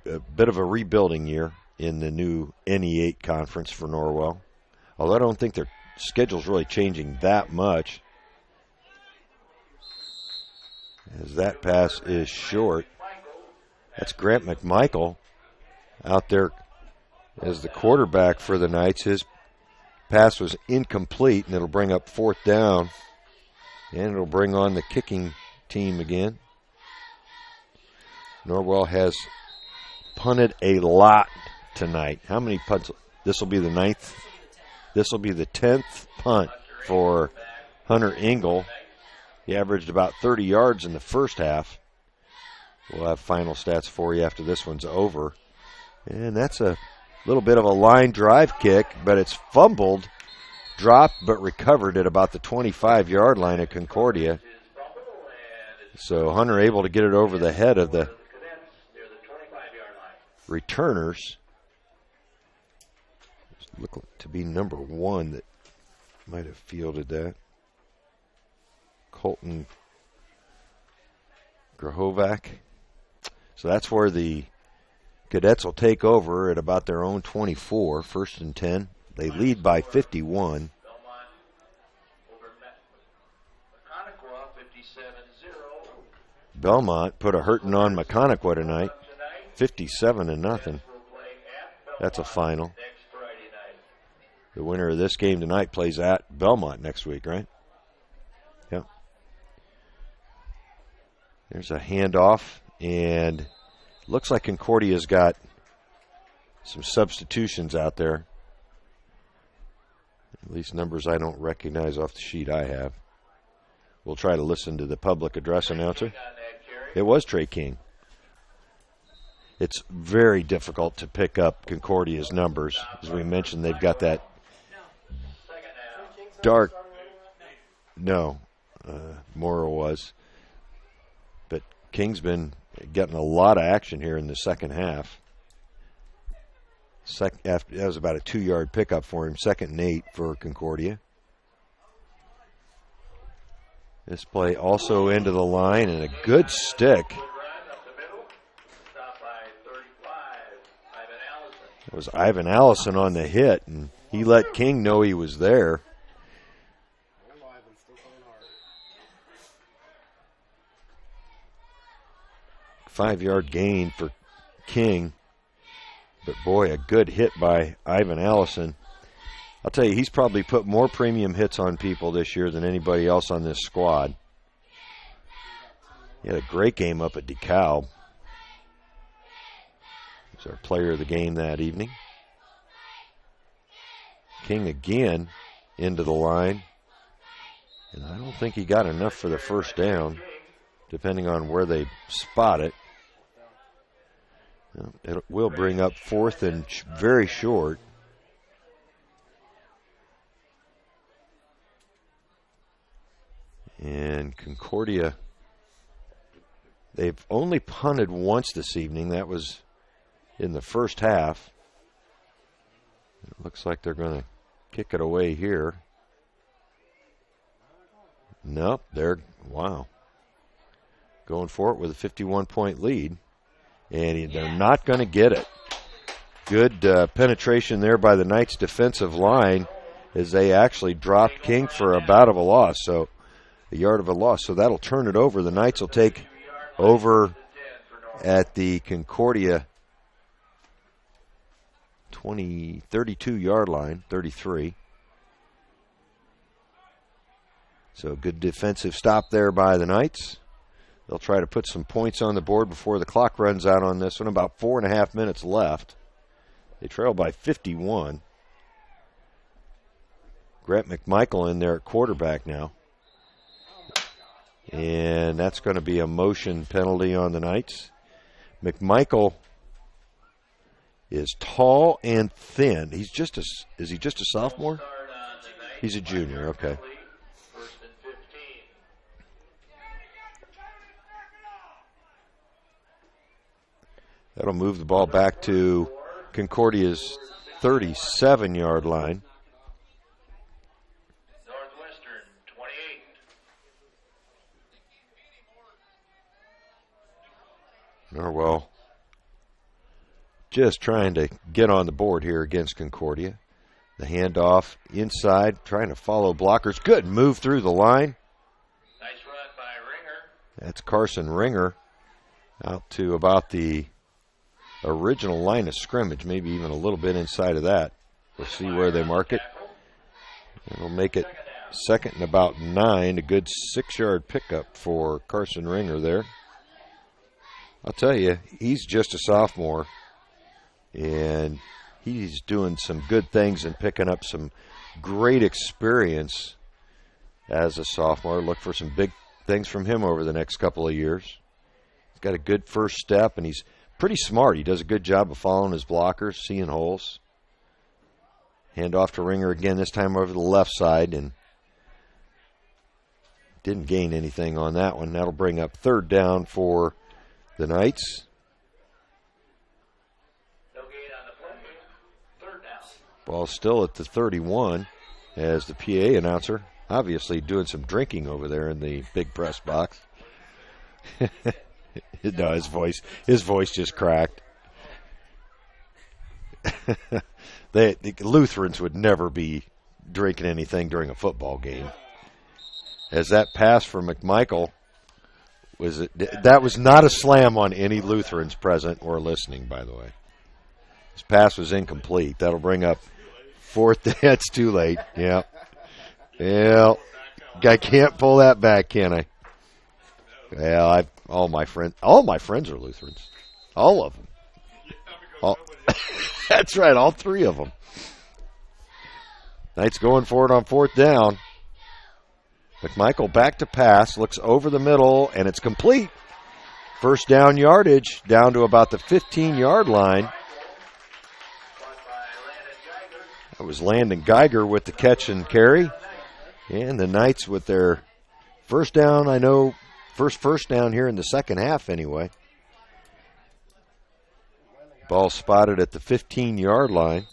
a bit of a rebuilding year in the new NE8 conference for Norwell. Although I don't think their schedule's really changing that much, as that pass is short. That's Grant McMichael out there as the quarterback for the Knights. His pass was incomplete, and it'll bring up fourth down, and it'll bring on the kicking team again. Norwell has punted a lot tonight. How many punts? This will be the 9th. This will be the 10th punt for Hunter Engel. He averaged about 30 yards in the first half. We'll have final stats for you after this one's over. And that's a little bit of a line drive kick, but it's fumbled, dropped, but recovered at about the 25-yard line at Concordia. So Hunter able to get it over the head of the returners. Look to be number 1 that might have fielded that. Colton Grahovac. So that's where the Cadets will take over at about their own 24, 1st and 10. They lead by 51. Belmont put a hurting on Maconaquah tonight, 57-0. That's a final. The winner of this game tonight plays at Belmont next week, right? There's a handoff, and looks like Concordia's got some substitutions out there. At least numbers I don't recognize off the sheet I have. We'll try to listen to the public address announcer. It was Trey King. It's very difficult to pick up Concordia's numbers. As we mentioned, they've got that dark. No, Morrow was. But King's been getting a lot of action here in the second half. That was about a 2-yard pickup for him. 2nd and 8 for Concordia. This play also into the line, and a good stick. It was Ivan Allison on the hit, and he let King know he was there. Five-yard gain for King. But, boy, a good hit by Ivan Allison. I'll tell you, he's probably put more premium hits on people this year than anybody else on this squad. He had a great game up at DeKalb. He's our player of the game that evening. King again into the line. And I don't think he got enough for the first down, depending on where they spot it. It will bring up 4th and very short. And Concordia, they've only punted once this evening. That was in the first half. It looks like they're going to kick it away here. Nope, wow. Going for it with a 51-point lead. And they're not going to get it. Good penetration there by the Knights' defensive line as they actually dropped King for about of a loss. So a yard of a loss. So that'll turn it over. The Knights will take over at the Concordia 32-yard line, 33. So good defensive stop there by the Knights. They'll try to put some points on the board before the clock runs out on this one. About 4.5 minutes left. They trail by 51. Grant McMichael in there at quarterback now. And that's going to be a motion penalty on the Knights. McMichael is tall and thin. Is he just a sophomore? He's a junior, okay. That'll move the ball back to Concordia's 37-yard line. Northwestern 28. Norwell just trying to get on the board here against Concordia. The handoff inside, trying to follow blockers. Good move through the line. Nice run by Ringer. That's Carson Ringer out to about the original line of scrimmage, maybe even a little bit inside of that. We'll see where they mark it. It'll make it 2nd and about 9. A good 6-yard pickup for Carson Ringer there. I'll tell you, he's just a sophomore, and he's doing some good things and picking up some great experience as a sophomore. Look for some big things from him over the next couple of years. He's got a good first step, and he's pretty smart. He does a good job of following his blockers, seeing holes. Hand off to Ringer again, this time over the left side, and didn't gain anything on that one. That'll bring up 3rd down for the Knights. No gain on the play. 3rd down. Ball still at the 31 as the PA announcer, obviously doing some drinking over there in the big press box. No, his voice just cracked. The Lutherans would never be drinking anything during a football game. As that pass for McMichael that was not a slam on any Lutherans present or listening, by the way. His pass was incomplete. That'll bring up 4th. That's too late. Yeah. Well, I can't pull that back, can I? Well, All my friends are Lutherans. All of them. All, that's right, all three of them. Knights going for it on fourth down. McMichael back to pass, looks over the middle, and it's complete. First down yardage down to about the 15-yard line. That was Landon Geiger with the catch and carry. And the Knights with their first down, first down here in the second half anyway. Ball spotted at the 15-yard line.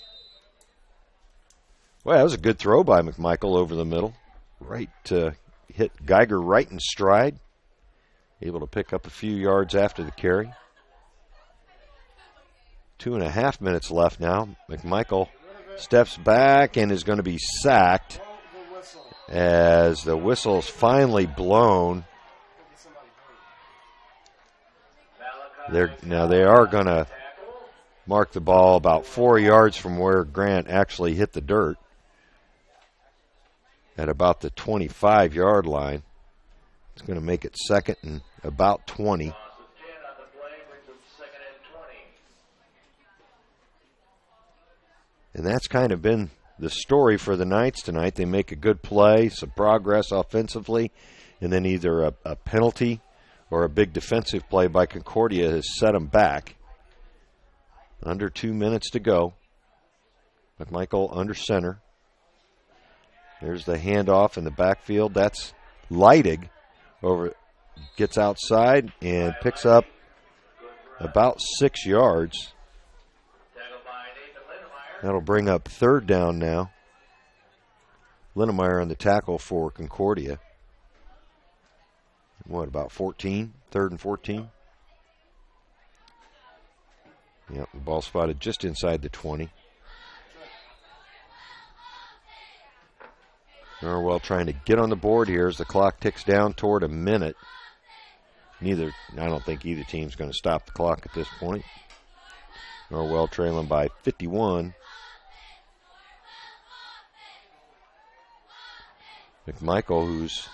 Well, that was a good throw by McMichael over the middle. Right, hit Geiger right in stride. Able to pick up a few yards after the carry. 2.5 minutes left now. McMichael steps back and is going to be sacked as the whistle's finally blown. Now they are going to mark the ball about 4 yards from where Grant actually hit the dirt at about the 25-yard line. It's going to make it second and about 20. And that's kind of been the story for the Knights tonight. They make a good play, some progress offensively, and then either a penalty or a big defensive play by Concordia has set them back. Under 2 minutes to go. McMichael under center. There's the handoff in the backfield. That's Leidig gets outside and picks up about 6 yards. That'll bring up third down now. Linnemeyer on the tackle for Concordia. What, about 14? Third and 14? Yep, the ball spotted just inside the 20. Norwell trying to get on the board here as the clock ticks down toward a minute. I don't think either team's going to stop the clock at this point. Norwell trailing by 51. McMichael, who's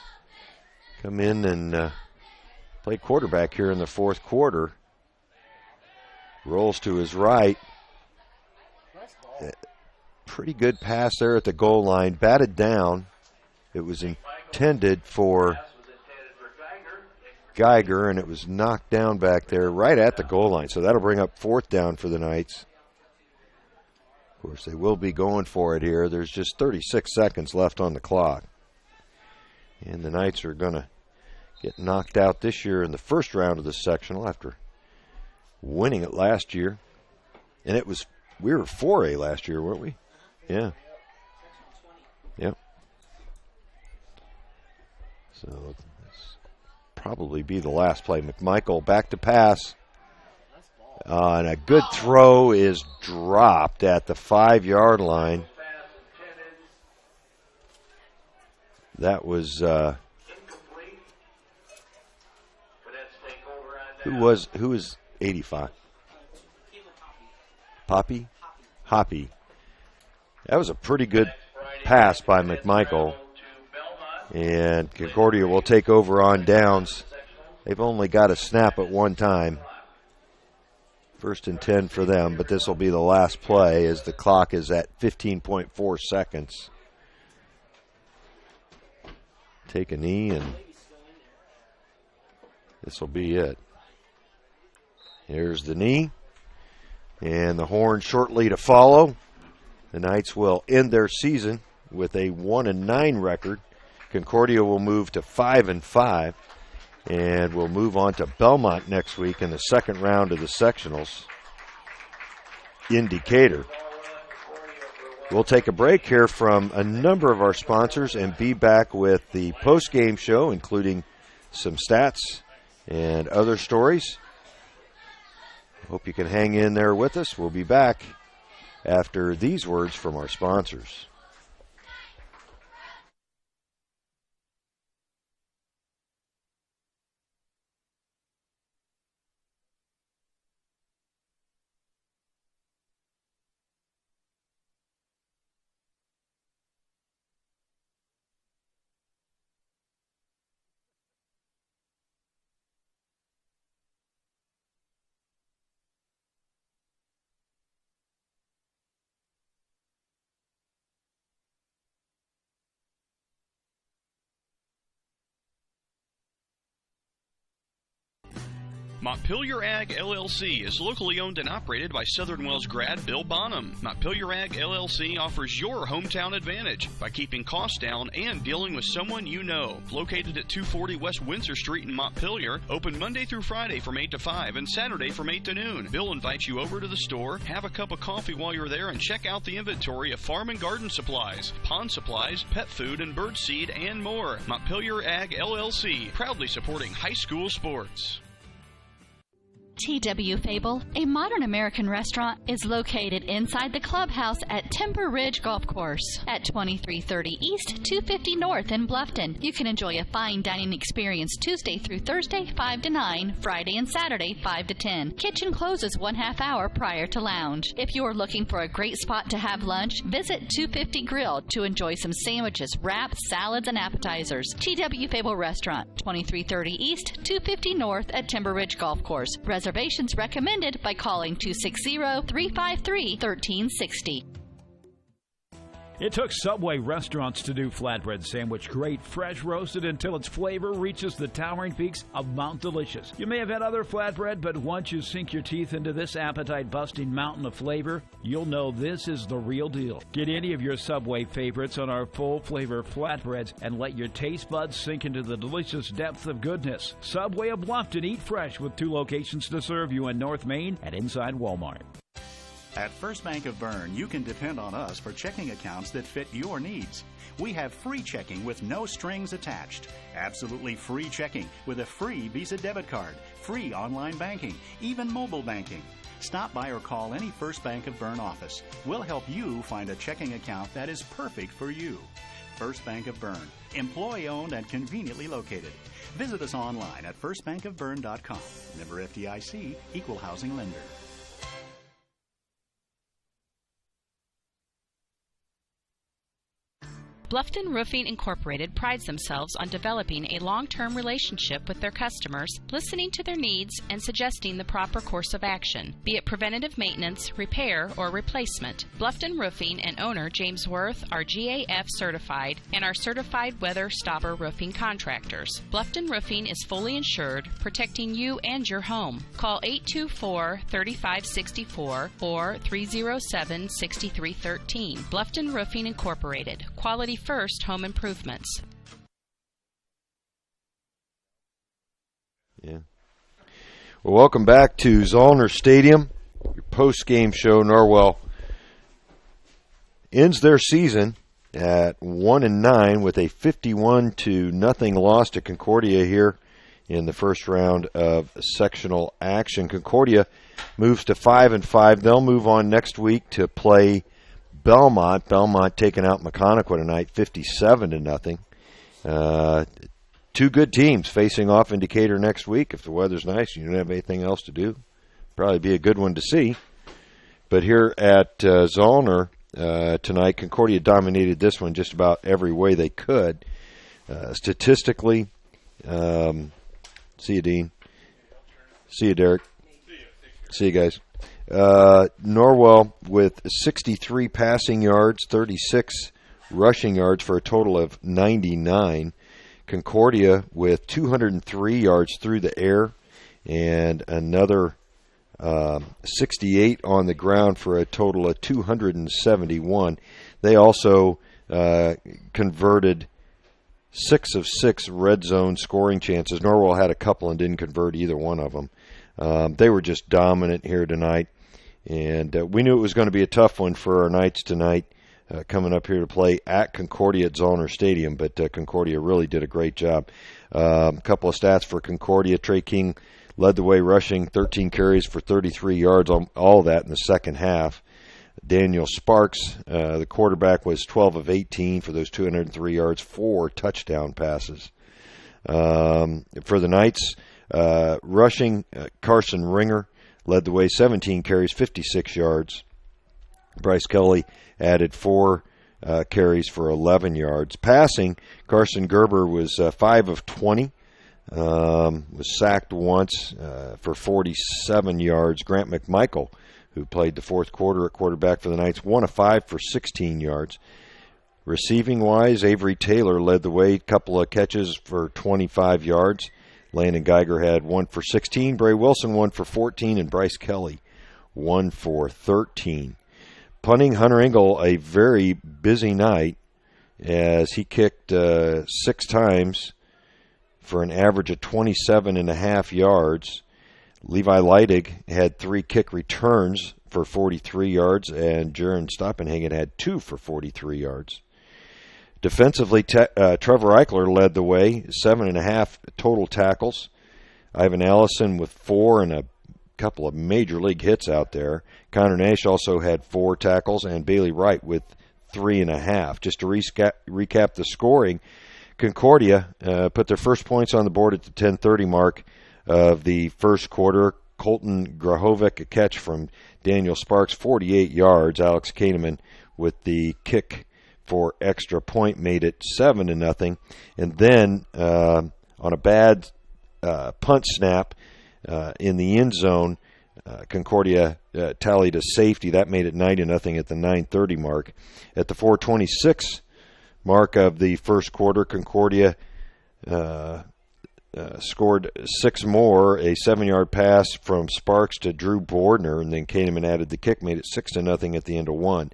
come in and played quarterback here in the fourth quarter, rolls to his right. Pretty good pass there at the goal line. Batted down. It was intended for Geiger, and it was knocked down back there right at the goal line. So that'll bring up fourth down for the Knights. Of course, they will be going for it here. There's just 36 seconds left on the clock. And the Knights are going to get knocked out this year in the first round of the sectional after winning it last year. And we were 4A last year, weren't we? Yeah. Yep. So this probably be the last play. McMichael back to pass. And a good throw is dropped at the 5-yard line. That was who was 85? Poppy? Hoppy. That was a pretty good pass by McMichael. And Concordia will take over on downs. They've only got a snap at one time. First and 10 for them, but this will be the last play as the clock is at 15.4 seconds. Take a knee, and this will be it. Here's the knee, and the horn shortly to follow. The Knights will end their season with a 1-9 record. Concordia will move to 5-5, and will move on to Belmont next week in the second round of the sectionals in Decatur. We'll take a break here from a number of our sponsors and be back with the post-game show, including some stats and other stories. Hope you can hang in there with us. We'll be back after these words from our sponsors. Montpelier Ag LLC is locally owned and operated by Southern Wells grad Bill Bonham. Montpelier Ag LLC offers your hometown advantage by keeping costs down and dealing with someone you know. Located at 240 West Windsor Street in Montpelier, open Monday through Friday from 8 to 5 and Saturday from 8 to noon. Bill invites you over to the store, have a cup of coffee while you're there, and check out the inventory of farm and garden supplies, pond supplies, pet food, and bird seed, and more. Montpelier Ag LLC, proudly supporting high school sports. T.W. Fable, a modern American restaurant, is located inside the clubhouse at Timber Ridge Golf Course at 2330 East, 250 North in Bluffton. You can enjoy a fine dining experience Tuesday through Thursday, 5 to 9, Friday and Saturday, 5 to 10. Kitchen closes 1/2 hour prior to lounge. If you are looking for a great spot to have lunch, visit 250 Grill to enjoy some sandwiches, wraps, salads, and appetizers. T.W. Fable Restaurant, 2330 East, 250 North at Timber Ridge Golf Course. Reservations recommended by calling 260-353-1360. It took Subway restaurants to do flatbread sandwich great, fresh roasted until its flavor reaches the towering peaks of Mount Delicious. You may have had other flatbread, but once you sink your teeth into this appetite-busting mountain of flavor, you'll know this is the real deal. Get any of your Subway favorites on our full-flavor flatbreads and let your taste buds sink into the delicious depth of goodness. Subway of Bluffton, eat fresh with 2 locations to serve you in North Main and inside Walmart. At First Bank of Bern, you can depend on us for checking accounts that fit your needs. We have free checking with no strings attached. Absolutely free checking with a free Visa debit card, free online banking, even mobile banking. Stop by or call any First Bank of Bern office. We'll help you find a checking account that is perfect for you. First Bank of Bern, employee-owned and conveniently located. Visit us online at firstbankofbern.com. Member FDIC, Equal Housing Lender. Bluffton Roofing Incorporated prides themselves on developing a long-term relationship with their customers, listening to their needs, and suggesting the proper course of action, be it preventative maintenance, repair, or replacement. Bluffton Roofing and owner James Worth are GAF certified and are certified weather stopper roofing contractors. Bluffton Roofing is fully insured, protecting you and your home. Call 824-3564 or 307-6313. Bluffton Roofing Incorporated. Quality first home improvements. Yeah. Well, welcome back to Zollner Stadium. Your post-game show. Norwell ends their season at 1-9 with a 51-0 loss to Concordia here in the first round of sectional action. Concordia moves to 5-5. They'll move on next week to play Belmont taking out Mechanical tonight, 57-0. Two good teams facing off in Decatur next week. If the weather's nice and you don't have anything else to do, probably be a good one to see. But here at Zollner tonight, Concordia dominated this one just about every way they could. Statistically, see you, Dean. See you, Derek. See you, guys. Norwell with 63 passing yards, 36 rushing yards for a total of 99. Concordia with 203 yards through the air and another 68 on the ground for a total of 271. They also converted 6 of 6 red zone scoring chances. Norwell had a couple and didn't convert either one of them. They were just dominant here tonight. And we knew it was going to be a tough one for our Knights tonight, coming up here to play at Concordia at Zollner Stadium. But Concordia really did a great job. A couple of stats for Concordia. Trey King led the way rushing, 13 carries for 33 yards, all of that in the second half. Daniel Sparks, the quarterback, was 12 of 18 for those 203 yards, 4 touchdown passes. For the Knights, rushing, Carson Ringer led the way, 17 carries, 56 yards. Bryce Kelly added 4 carries for 11 yards. Passing, Carson Gerber was 5 of 20, was sacked once for 47 yards. Grant McMichael, who played the fourth quarter at quarterback for the Knights, 1 of 5 for 16 yards. Receiving-wise, Avery Taylor led the way, couple of catches for 25 yards. Landon Geiger had 1 for 16. Bray Wilson 1 for 14, and Bryce Kelly 1 for 13. Punting, Hunter Engel, a very busy night as he kicked 6 times for an average of 27.5 yards. Levi Leidig had 3 kick returns for 43 yards, and Jaron Stoppenhagen had 2 for 43 yards. Defensively, Trevor Eichler led the way, 7.5 total tackles. Ivan Allison with 4 and a couple of major league hits out there. Connor Nash also had 4 tackles, and Bailey Wright with 3.5. Just to recap the scoring, Concordia put their first points on the board at the 10:30 mark of the first quarter. Colton Grahovic, a catch from Daniel Sparks, 48 yards. Alex Kahneman with the kick for extra point made it 7-0. And then on a bad punt snap in the end zone, Concordia tallied a safety. That made it 9-0 at the 9:30 mark. At the 4:26 mark of the first quarter, Concordia scored 6 more. A 7-yard pass from Sparks to Drew Bordner, and then Kahneman added the kick, made it 6-0 at the end of 1.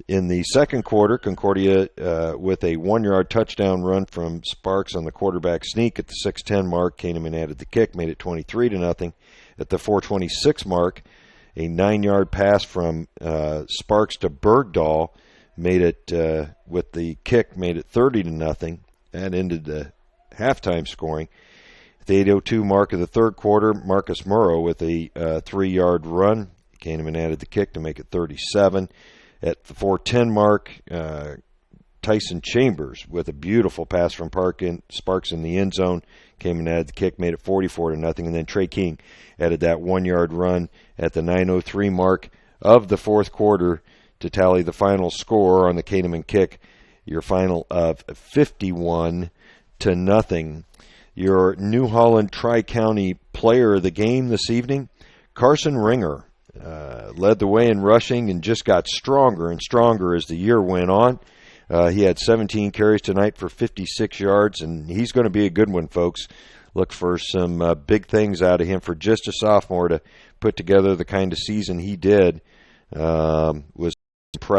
In the second quarter, Concordia with a 1-yard touchdown run from Sparks on the quarterback sneak at the 6:10 mark. Kahneman added the kick, made it 23-0. At the 4:26 mark, a 9-yard pass from Sparks to Bergdahl made it with the kick, made it 30-0. That ended the halftime scoring. At the 8:02 mark of the third quarter, Marcus Murrow with a 3-yard run. Kahneman added the kick to make it 37. At the 4:10 mark, Tyson Chambers with a beautiful pass from Sparks in the end zone. Kahneman added the kick, made it 44-0. And then Trey King added that 1-yard run at the 9:03 mark of the fourth quarter to tally the final score on the Kahneman kick, your final of 51-0. Your New Holland Tri-County player of the game this evening, Carson Ringer, led the way in rushing and just got stronger and stronger as the year went on. He had 17 carries tonight for 56 yards, and he's going to be a good one, folks. Look for some big things out of him for just a sophomore to put together the kind of season he did. Was impressive.